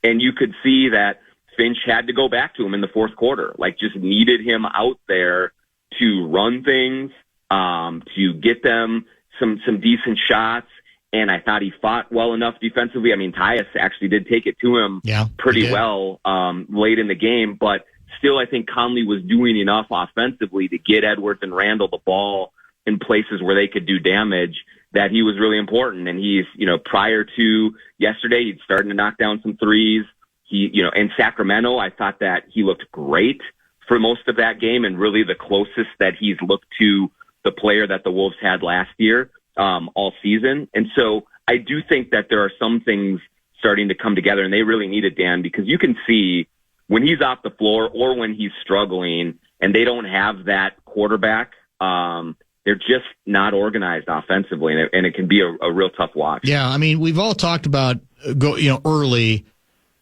and you could see that Finch had to go back to him in the fourth quarter, like just needed him out there to run things, to get them some decent shots. And I thought he fought well enough defensively. I mean, Tyus actually did take it to him pretty well late in the game, but still I think Conley was doing enough offensively to get Edwards and Randall the ball in places where they could do damage that he was really important. And he's, prior to yesterday, he'd starting to knock down some threes. In Sacramento, I thought that he looked great for most of that game and really the closest that he's looked to the player that the Wolves had last year. All season. And so I do think that there are some things starting to come together, and they really need it, Dan, because you can see when he's off the floor or when he's struggling and they don't have that quarterback, they're just not organized offensively, and it can be a real tough watch. Yeah, I mean, we've all talked about early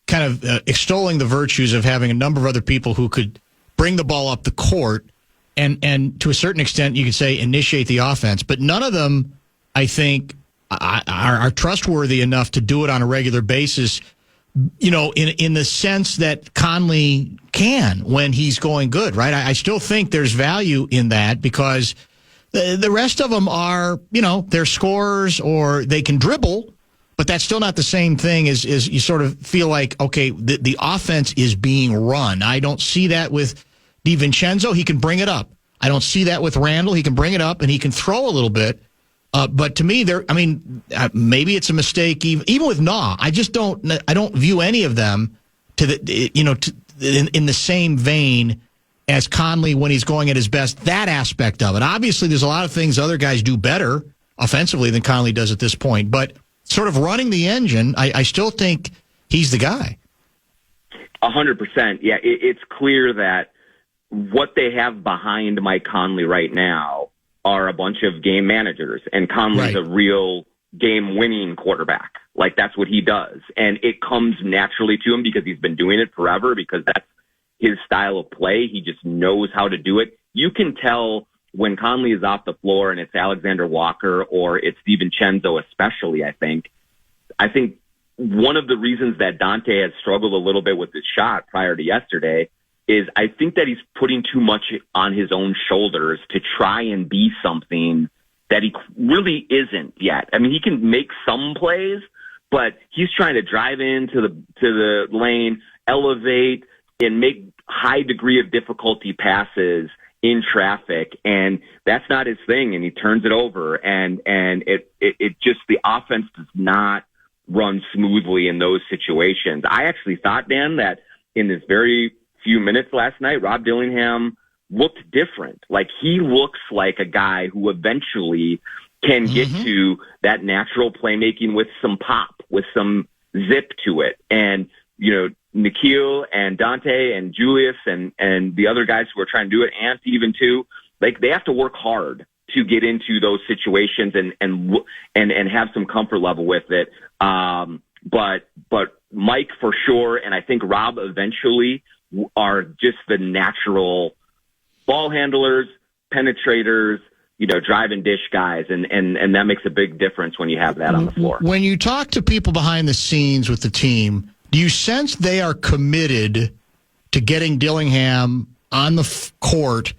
kind of extolling the virtues of having a number of other people who could bring the ball up the court and to a certain extent, you could say initiate the offense, but none of them, I think, are trustworthy enough to do it on a regular basis, in the sense that Conley can when he's going good, right? I still think there's value in that because the rest of them are, they're scorers or they can dribble, but that's still not the same thing as you sort of feel like, okay, the offense is being run. I don't see that with DiVincenzo. He can bring it up. I don't see that with Randall. He can bring it up and he can throw a little bit. But to me, maybe it's a mistake. Even with Nah, I don't view any of them in the same vein as Conley when he's going at his best. That aspect of it. Obviously, there's a lot of things other guys do better offensively than Conley does at this point. But sort of running the engine, I still think he's the guy. 100%. Yeah, it's clear that what they have behind Mike Conley right now are a bunch of game managers, and Conley's a real game-winning quarterback. Like, that's what he does. And it comes naturally to him because he's been doing it forever, because that's his style of play. He just knows how to do it. You can tell when Conley is off the floor and it's Alexander Walker or it's DiVincenzo especially, I think one of the reasons that Dante has struggled a little bit with his shot prior to yesterday is I think that he's putting too much on his own shoulders to try and be something that he really isn't yet. I mean, he can make some plays, but he's trying to drive into the lane, elevate, and make high degree of difficulty passes in traffic, and that's not his thing, and he turns it over, and it just, the offense does not run smoothly in those situations. I actually thought, Dan, that in this very few minutes last night, Rob Dillingham looked different. Like, he looks like a guy who eventually can get to that natural playmaking with some pop, with some zip to it. And, Nikhil and Dante and Julius and the other guys who are trying to do it, Ant even too, like, they have to work hard to get into those situations and have some comfort level with it. But Mike for sure, and I think Rob eventually, are just the natural ball handlers, penetrators, drive and dish guys, and that makes a big difference when you have that on the floor. When you talk to people behind the scenes with the team, do you sense they are committed to getting Dillingham on the court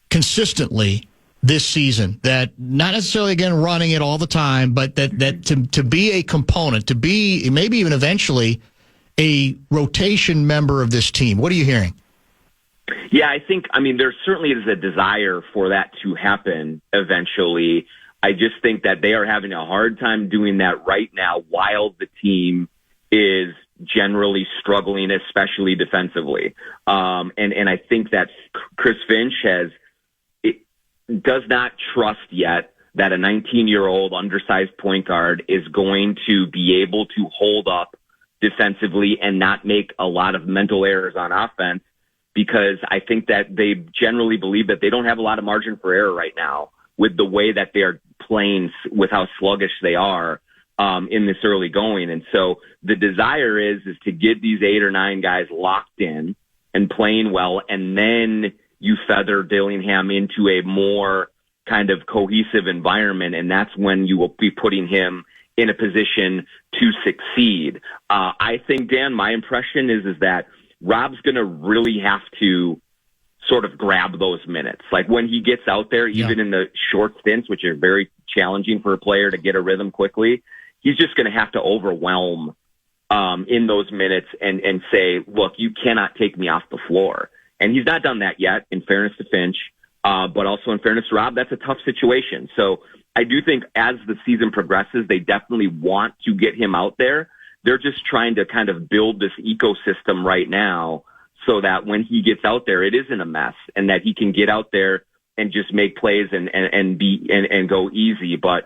consistently this season? That not necessarily, again, running it all the time, but that to be a component, to be maybe even eventually a rotation member of this team. What are you hearing? Yeah, I mean, there certainly is a desire for that to happen eventually. I just think that they are having a hard time doing that right now while the team is generally struggling, especially defensively. And I think that Chris Finch does not trust yet that a 19-year-old undersized point guard is going to be able to hold up defensively and not make a lot of mental errors on offense, because I think that they generally believe that they don't have a lot of margin for error right now with the way that they are playing, with how sluggish they are in this early going. And so the desire is to get these 8 or 9 guys locked in and playing well, and then you feather Dillingham into a more kind of cohesive environment, and that's when you will be putting him in a position to succeed. I think, Dan, my impression is that Rob's going to really have to sort of grab those minutes. Like when he gets out there, even in the short stints, which are very challenging for a player to get a rhythm quickly, he's just going to have to overwhelm in those minutes and say, look, you cannot take me off the floor. And he's not done that yet, in fairness to Finch, but also in fairness to Rob. That's a tough situation. So I do think as the season progresses, they definitely want to get him out there. They're just trying to kind of build this ecosystem right now so that when he gets out there, it isn't a mess, and that he can get out there and just make plays and go easy. But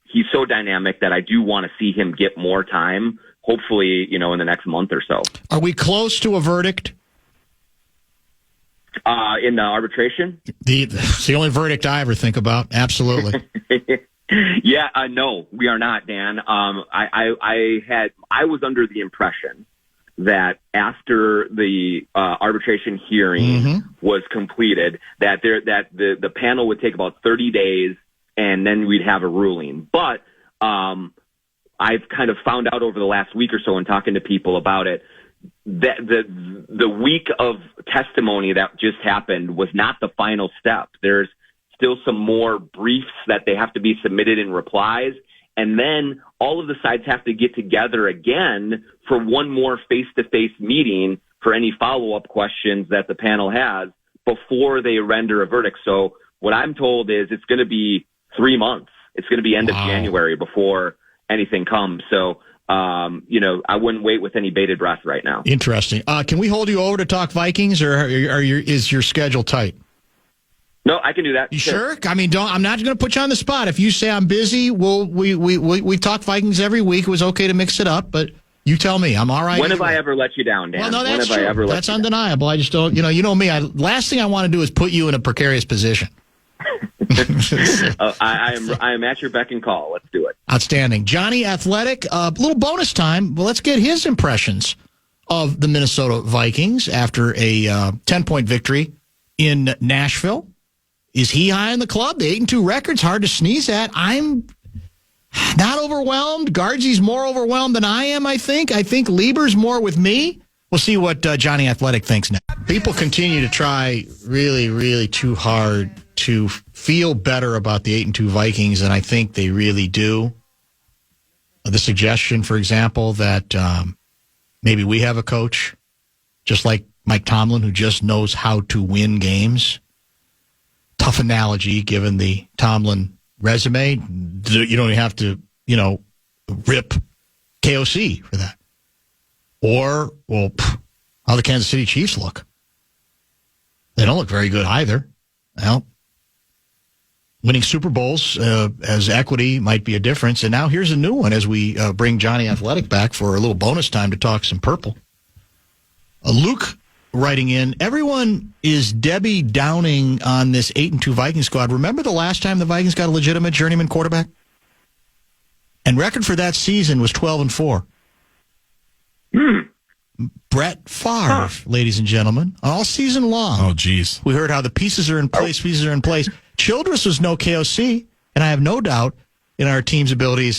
he's so dynamic that I do want to see him get more time, hopefully, in the next month or so. Are we close to a verdict? In the arbitration? It's the only verdict I ever think about. Absolutely. Yeah, no, we are not, Dan. I was under the impression that after the arbitration hearing was completed, that the panel would take about 30 days, and then we'd have a ruling. But I've kind of found out over the last week or so in talking to people about it, that the week of testimony that just happened was not the final step. There's still some more briefs that they have to be submitted in replies, and then all of the sides have to get together again for one more face-to-face meeting for any follow-up questions that the panel has before they render a verdict. So what I'm told is it's going to be 3 months. It's going to be end of January before anything comes. So I wouldn't wait with any bated breath right now. Interesting. Can we hold you over to talk Vikings, or is your schedule tight? No, I can do that. You sure? I mean, I'm not going to put you on the spot. If you say I'm busy, we talk Vikings every week. It was okay to mix it up, but you tell me. I'm all right. When have I ever let you down, Dan? Well, no, that's true. That's undeniable. I just don't. You know me. Last thing I want to do is put you in a precarious position. I am at your beck and call. Let's do it. Outstanding. Jonny Athletic, a little bonus time. Well, let's get his impressions of the Minnesota Vikings after a 10-point victory in Nashville. Is he high in the club? The 8-2 record's hard to sneeze at. I'm not overwhelmed. Guardsy's more overwhelmed than I am, I think. I think Leber's more with me. We'll see what Jonny Athletic thinks now. People continue to try really, really too hard to feel better about the 8-2 Vikings, and I think they really do. The suggestion, for example, that maybe we have a coach, just like Mike Tomlin, who just knows how to win games. Tough analogy, given the Tomlin resume. You don't have to, rip KOC for that. Or, how the Kansas City Chiefs look. They don't look very good either. Well, winning Super Bowls as equity might be a difference. And now here's a new one as we bring Jonny Athletic back for a little bonus time to talk some purple. Luke writing in, everyone is Debbie Downing on this 8-2 Vikings squad. Remember the last time the Vikings got a legitimate journeyman quarterback? And record for that season was 12-4. Brett Favre, ladies and gentlemen, all season long. Oh, geez. We heard how the pieces are in place. Childress was no KOC, and I have no doubt in our team's ability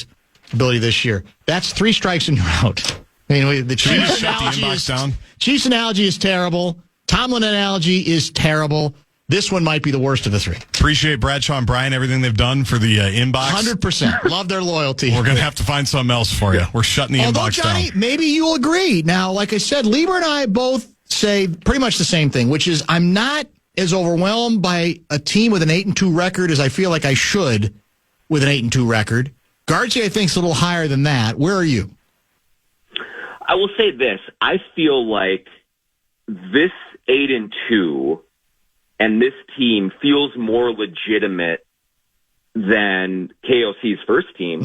this year. That's 3 strikes and you're out. I mean, the Chiefs analogy is terrible. Tomlin analogy is terrible. This one might be the worst of the 3. Appreciate Bradshaw and Brian, everything they've done for the inbox. 100%. Love their loyalty. We're going to have to find something else for you. We're shutting the inbox Johnny, down. Maybe you'll agree. Now, like I said, Leber and I both say pretty much the same thing, which is I'm not as overwhelmed by a team with an 8-2 record as I feel like I should with an 8-2 record. Guardsy, I think, is a little higher than that. Where are you? I will say this. I feel like this 8-2 and this team feels more legitimate than KOC's first team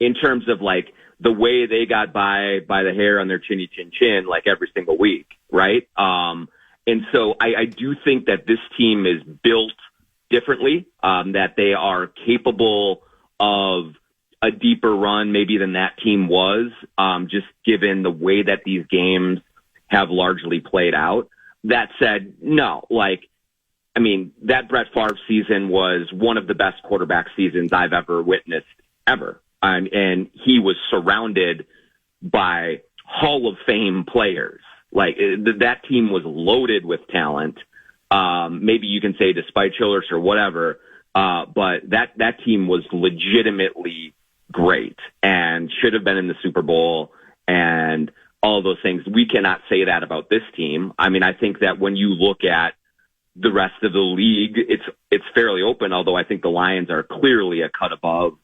in terms of like the way they got by the hair on their chinny chin chin like every single week, right? And so I do think that this team is built differently, that they are capable of a deeper run maybe than that team was, just given the way that these games have largely played out. That said, no, that Brett Favre season was one of the best quarterback seasons I've ever witnessed ever. And he was surrounded by Hall of Fame players. That team was loaded with talent. Maybe you can say despite Childress or whatever, but that team was legitimately great and should have been in the Super Bowl and all those things. We cannot say that about this team. I think that when you look at the rest of the league, it's fairly open, although I think the Lions are clearly a cut above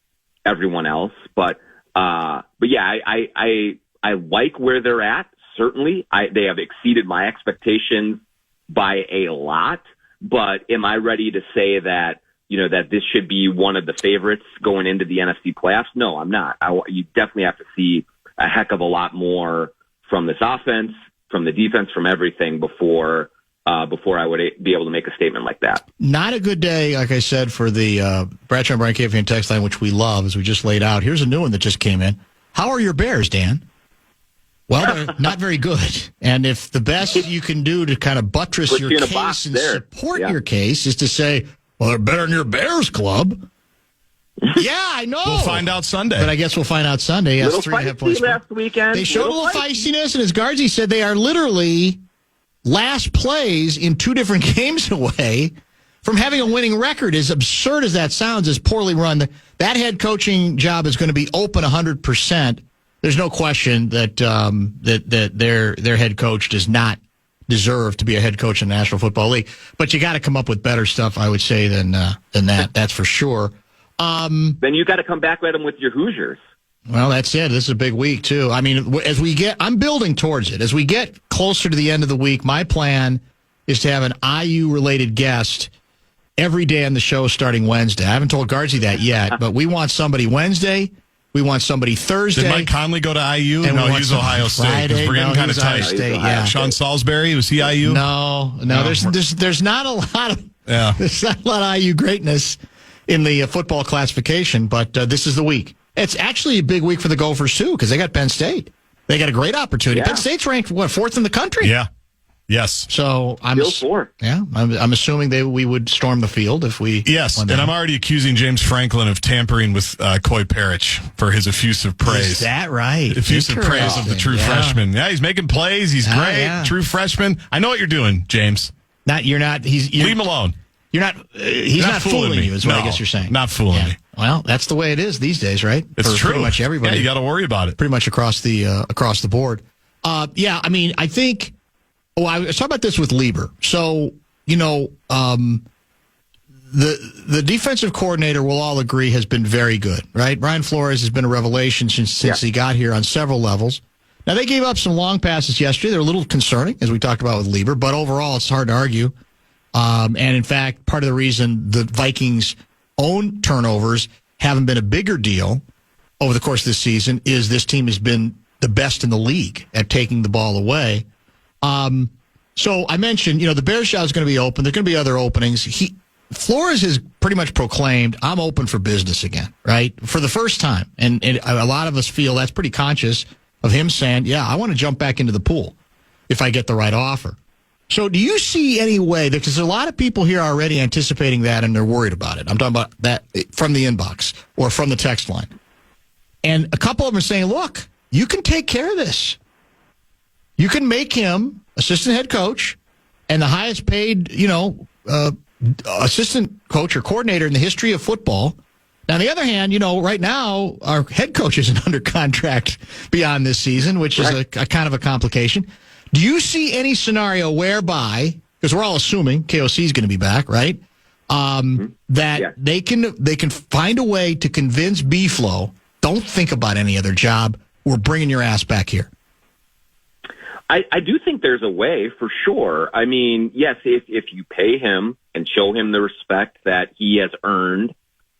everyone else. But yeah, I like where they're at. Certainly, they have exceeded my expectations by a lot. But am I ready to say that that this should be one of the favorites going into the NFC playoffs? No, I'm not. You definitely have to see a heck of a lot more from this offense, from the defense, from everything before I would be able to make a statement like that. Not a good day, like I said, for the Bradshaw and Brian KFAN text line, which we love, as we just laid out. Here's a new one that just came in. How are your Bears, Dan? Well, they're not very good. And if the best you can do to kind of buttress your case and support your case is to say, well, they're better than your Bears club. Yeah, I know. We'll find out Sunday. But I guess we'll find out Sunday. Yes, little 3.5 points last weekend. They showed a little feistiness, and as Guardsy said, they are literally last plays in 2 different games away from having a winning record. As absurd as that sounds, as poorly run, that head coaching job is going to be open 100%. There's no question that their head coach does not deserve to be a head coach in the National Football League. But you got to come up with better stuff, I would say, than that. That's for sure. Then you got to come back at them with your Hoosiers. Well, that's it. This is a big week, too. I'm building towards it. As we get closer to the end of the week, my plan is to have an IU-related guest every day on the show starting Wednesday. I haven't told Guardsy that yet, but we want somebody Wednesday. We want somebody Thursday. Did Mike Conley go to IU? No, he was Ohio State. We're getting kind of tight. Yeah. Sean Salisbury, was he IU? No. There's not a lot of there's not a lot of IU greatness in the football classification, but this is the week. It's actually a big week for the Gophers, too, because they got Penn State. They got a great opportunity. Yeah. Penn State's ranked, 4th in the country? Yeah. Yes. So I'm assuming we would storm the field if we. Yes, and I'm already accusing James Franklin of tampering with Coy Parrish for his effusive praise. Is that right? Effusive praise of the true freshman. Yeah, he's making plays. He's great. Yeah. True freshman. I know what you're doing, James. You're not. Leave him alone. You're not. He's not fooling you, is what I guess you're saying. Not fooling me. Well, that's the way it is these days, right? It's for true. Pretty much everybody. Yeah, you got to worry about it. Pretty much across the board. I think. Oh, I was talking about this with Leber. So, the defensive coordinator, we'll all agree, has been very good, right? Brian Flores has been a revelation since he got here on several levels. Now, they gave up some long passes yesterday. They're a little concerning, as we talked about with Leber, but overall, it's hard to argue. And in fact, part of the reason the Vikings' own turnovers haven't been a bigger deal over the course of this season is this team has been the best in the league at taking the ball away. So I mentioned, the Bears show is going to be open. There's going to be other openings. Flores has pretty much proclaimed, I'm open for business again, right? For the first time. And a lot of us feel that's pretty conscious of him saying, yeah, I want to jump back into the pool if I get the right offer. So do you see any way, because there's a lot of people here already anticipating that and they're worried about it. I'm talking about that from the inbox or from the text line. And a couple of them are saying, look, you can take care of this. You can make him assistant head coach and the highest paid, assistant coach or coordinator in the history of football. Now, on the other hand, right now, our head coach isn't under contract beyond this season, which is a kind of a complication. Do you see any scenario whereby, because we're all assuming KOC is going to be back, right? That they can find a way to convince B-Flow, don't think about any other job. We're bringing your ass back here. I do think there's a way for sure. I mean, yes, if you pay him and show him the respect that he has earned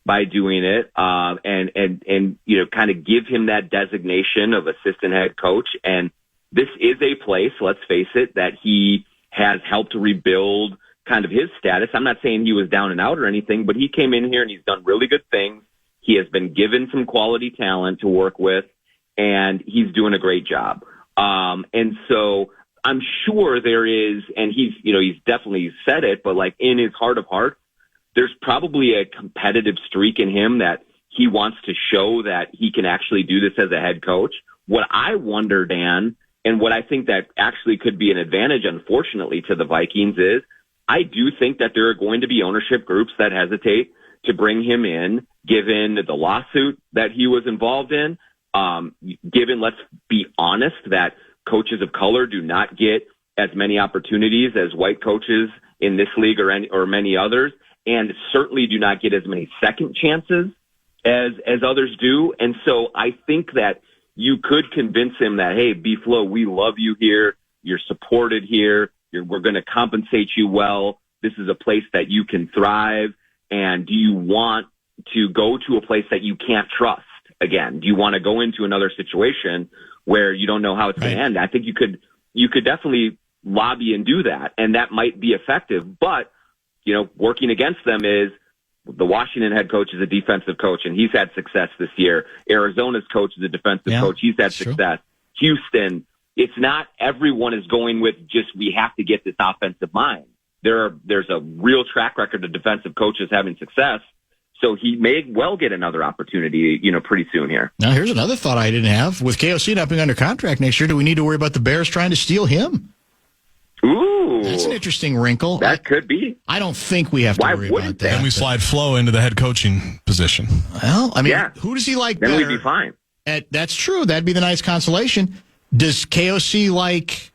by doing it, and kind of give him that designation of assistant head coach. And this is a place, let's face it, that he has helped to rebuild kind of his status. I'm not saying he was down and out or anything, but he came in here and he's done really good things. He has been given some quality talent to work with, and he's doing a great job. And so I'm sure there is, and he's definitely said it, but like in his heart of hearts, there's probably a competitive streak in him that he wants to show that he can actually do this as a head coach. What I wonder, Dan, and what I think that actually could be an advantage, unfortunately, to the Vikings is I do think that there are going to be ownership groups that hesitate to bring him in, given the lawsuit that he was involved in. Given, let's be honest, that coaches of color do not get as many opportunities as white coaches in this league or many others, and certainly do not get as many second chances as others do. And so I think that you could convince him that, hey, B-Flow, we love you here. You're supported here. We're going to compensate you well. This is a place that you can thrive. And do you want to go to a place that you can't trust? Again, do you want to go into another situation where you don't know how it's going to end? I think you could definitely lobby and do that, and that might be effective. But, working against them is the Washington head coach is a defensive coach, and he's had success this year. Arizona's coach is a defensive coach. He's had success. True. Houston, it's not everyone is going with just we have to get this offensive mind. There's a real track record of defensive coaches having success. So he may well get another opportunity, pretty soon here. Now, here's another thought I didn't have. With KOC not being under contract next year, do we need to worry about the Bears trying to steal him? Ooh. That's an interesting wrinkle. That could be. I don't think we have to worry about that. And we slide Flo into the head coaching position. Well, I mean, who does he like better? Then we'd be fine. That's true. That'd be the nice consolation. Does KOC like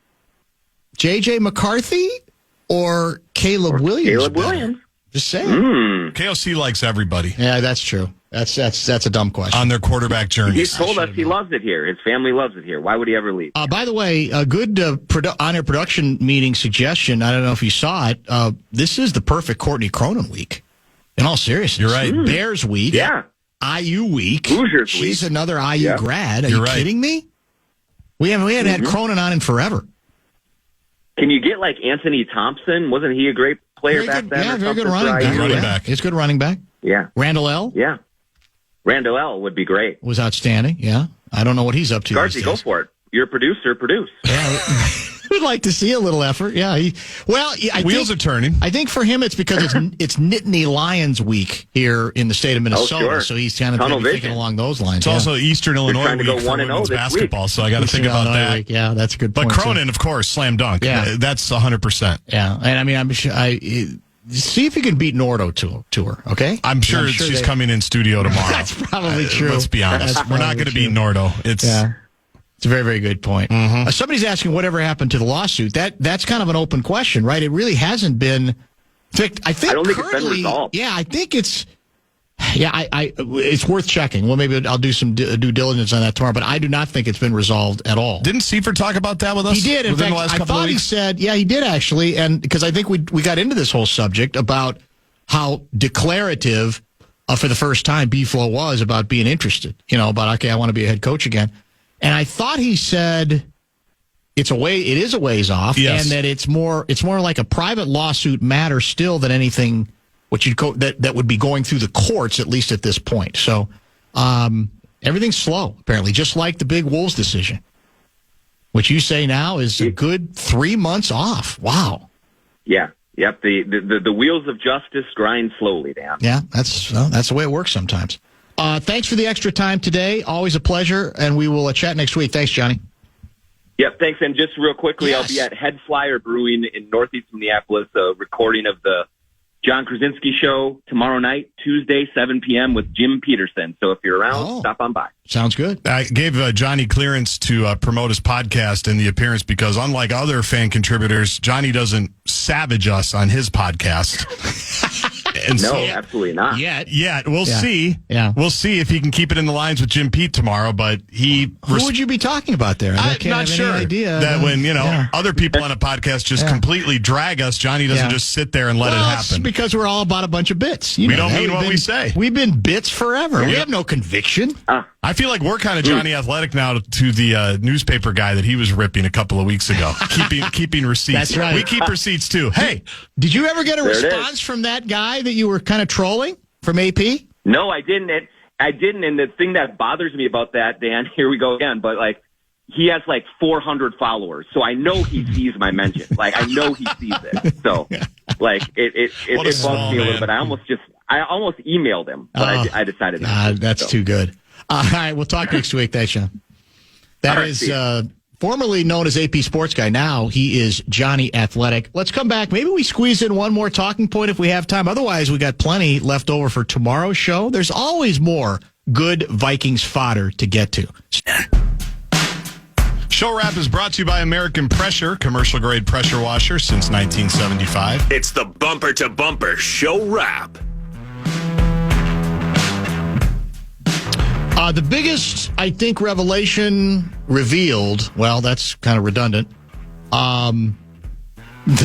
J.J. McCarthy or Caleb Williams? Caleb Williams. Just saying. KOC likes everybody. Yeah, that's true. That's a dumb question. On their quarterback journey. He's told us he loves it here. His family loves it here. Why would he ever leave? By the way, a good on-air production meeting suggestion. I don't know if you saw it. This is the perfect Courtney Cronin week. In all seriousness. You're right. Bears week. Yeah. IU week. Hoosiers She's week. another IU grad. Are you kidding me? We haven't had Cronin on in forever. Can you get like Anthony Thompson? Wasn't he a great player back then? Yeah, very good running back. He's a good running back. Yeah. Randall L. Yeah. Randall L. would be great. Was outstanding. Yeah. I don't know what he's up to. Garci, go for it. You're a producer. Produce. Yeah. We'd like to see a little effort. Yeah. Wheels are turning. I think for him it's because it's Nittany Lions week here in the state of Minnesota. Sure. So he's kind of thinking along those lines. It's also Eastern Illinois trying to week go for 1-0 women's this basketball, week. so I got to think about that. Week. Yeah, that's a good point. But Cronin, of course, slam dunk. Yeah. That's 100%. Yeah. And I mean, I'm sure see if you can beat Nordo to her, okay? I'm sure she's coming in studio tomorrow. That's probably true. Let's be honest. We're not going to beat Nordo. It's a very, very good point. Mm-hmm. Somebody's asking whatever happened to the lawsuit. That's kind of an open question, right? It really hasn't been. In fact, I don't think it's been resolved. Yeah, I think it's. Yeah, it's worth checking. Well, maybe I'll do some due diligence on that tomorrow, but I do not think it's been resolved at all. Didn't Seifert talk about that with us? He did. In fact, I thought he said, he did actually, and because I think we got into this whole subject about how declarative for the first time B-Flow was about being interested, about, okay, I want to be a head coach again. And I thought he said it is a ways off, and that it's more like a private lawsuit matter still than anything that would be going through the courts, at least at this point. So everything's slow, apparently, just like the big Wolves decision, which you say now is a good 3 months off. Wow. Yeah. Yep. The wheels of justice grind slowly, Dan. Yeah, that's the way it works sometimes. Thanks for the extra time today. Always a pleasure, and we will chat next week. Thanks, Johnny. Yep, thanks. And just real quickly, I'll be at Head Flyer Brewing in Northeast Minneapolis, a recording of the John Krasinski show tomorrow night, Tuesday, 7 p.m. with Jim Peterson. So if you're around, stop on by. Sounds good. I gave Johnny clearance to promote his podcast and the appearance because, unlike other fan contributors, Johnny doesn't savage us on his podcast. And no, absolutely not. Yet. We'll see. Yeah. We'll see if he can keep it in the lines with Jim Pete tomorrow. But who would you be talking about there? I'm not sure. Any idea. That when other people on a podcast just completely drag us, Johnny doesn't just sit there and let it happen. It's because we're all about a bunch of bits. We don't mean what we say. We've been bits forever. We have no conviction. I feel like we're kind of Jonny Athletic now to the newspaper guy that he was ripping a couple of weeks ago, keeping receipts. That's right. We keep receipts too. Hey, did you ever get a response from that guy that you were kind of trolling from AP? No, I didn't. And the thing that bothers me about that, Dan, here we go again, but like he has like 400 followers, so I know he sees my mention. Like I know he sees it. So like it bugs me a little bit. I almost emailed him, but I decided not to. That's too good. All right, we'll talk next week. Thanks, Sean. That is formerly known as AP Sports Guy. Now he is Jonny Athletic. Let's come back. Maybe we squeeze in one more talking point if we have time. Otherwise, we got plenty left over for tomorrow's show. There's always more good Vikings fodder to get to. Show Wrap is brought to you by American Pressure, commercial grade pressure washer since 1975. It's the Bumper to Bumper Show Wrap. The biggest, I think, revelation revealed, well, that's kind of redundant. The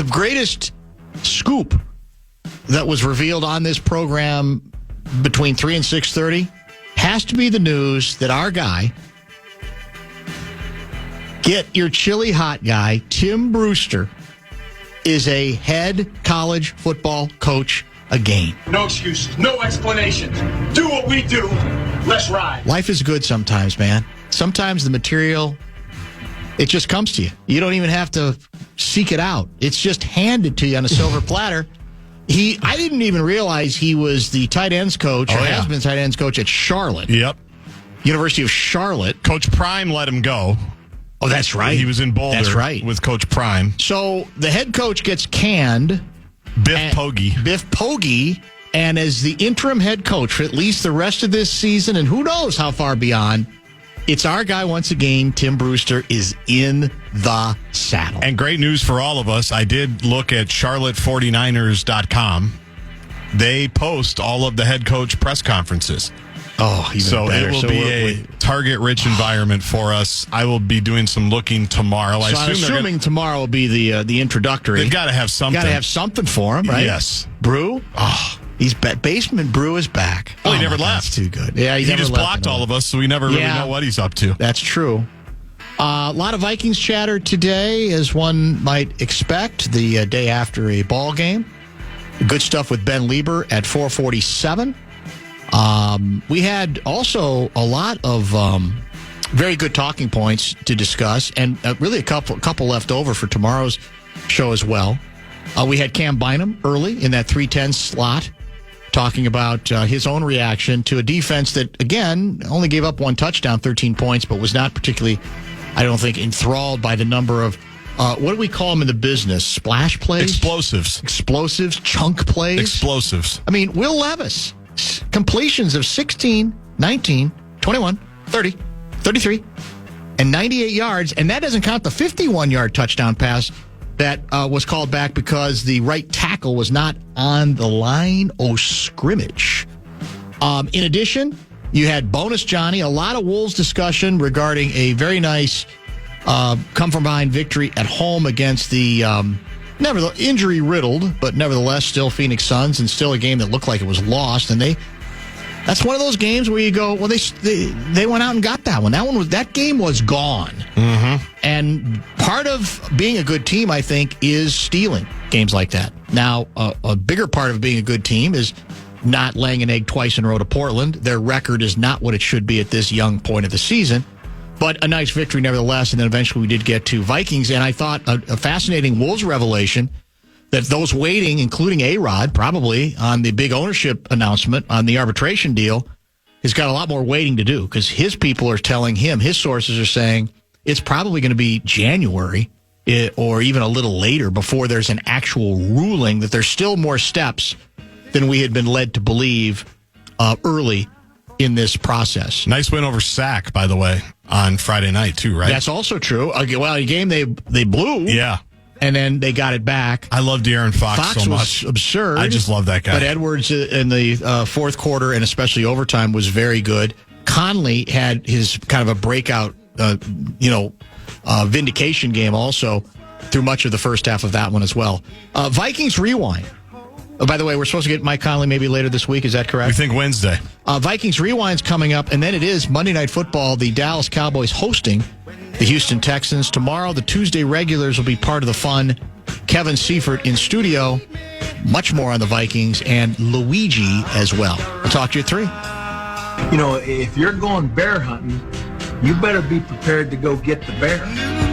greatest scoop that was revealed on this program between 3 and 6:30 has to be the news that our guy, get your chili hot guy, Tim Brewster, is a head college football coach again. No excuses, no explanations. Do what we do. Let's ride. Life is good sometimes, man. Sometimes the material, it just comes to you. You don't even have to seek it out. It's just handed to you on a silver platter. I didn't even realize he was the tight ends coach, has been tight ends coach at Charlotte. Yep. University of Charlotte. Coach Prime let him go. Oh, that's right. He was in Boulder. That's right. With Coach Prime. So the head coach gets canned. Biff Poggi. And as the interim head coach for at least the rest of this season, and who knows how far beyond, it's our guy once again. Tim Brewster is in the saddle. And great news for all of us. I did look at charlotte49ers.com. They post all of the head coach press conferences. Oh, even so better. It will be a target-rich environment for us. I will be doing some looking tomorrow. So I'm assuming tomorrow will be the introductory. They've got to have something. Got to have something for him, right? Yes. Brew? He's Basement Brew is back. Well, he never left. That's too good. Yeah, he never just blocked all of us, so we never really know what he's up to. That's true. A lot of Vikings chatter today, as one might expect, the day after a ball game. Good stuff with Ben Leber at 4:47. We had also a lot of very good talking points to discuss, and really a couple left over for tomorrow's show as well. We had Cam Bynum early in that 3:10 slot, talking about his own reaction to a defense that, again, only gave up one touchdown, 13 points, but was not particularly, I don't think, enthralled by the number of, what do we call them in the business? Splash plays? Explosives, chunk plays? Explosives. I mean, Will Levis, completions of 16, 19, 21, 30, 33, and 98 yards, and that doesn't count the 51-yard touchdown pass that was called back because the right tackle was not on the line of scrimmage. In addition, you had Bonus Johnny, a lot of Wolves discussion regarding a very nice come-from-behind victory at home against the injury-riddled, but nevertheless still Phoenix Suns, and still a game that looked like it was lost. And that's one of those games where you go, well, they went out and got that one. That game was gone. Mm-hmm. And part of being a good team, I think, is stealing games like that. Now, a bigger part of being a good team is not laying an egg twice in a row to Portland. Their record is not what it should be at this young point of the season. But a nice victory nevertheless, and then eventually we did get to Vikings. And I thought a fascinating Wolves revelation that those waiting, including A-Rod, probably on the big ownership announcement on the arbitration deal, has got a lot more waiting to do because his people are telling him, his sources are saying, it's probably going to be January or even a little later before there's an actual ruling that there's still more steps than we had been led to believe early in this process. Nice win over Sac, by the way, on Friday night, too, right? That's also true. Well, a game they blew. Yeah. And then they got it back. I love De'Aaron Fox so much. Was absurd. I just love that guy. But Edwards in the fourth quarter and especially overtime was very good. Conley had his kind of a breakout, vindication game also through much of the first half of that one as well. Vikings Rewind. Oh, by the way, we're supposed to get Mike Conley maybe later this week. Is that correct? We think Wednesday. Vikings Rewind's coming up, and then it is Monday Night Football. The Dallas Cowboys hosting the Houston Texans. Tomorrow, the Tuesday regulars will be part of the fun. Kevin Seifert in studio. Much more on the Vikings and Luigi as well. We'll talk to you at 3. If you're going bear hunting, you better be prepared to go get the bear.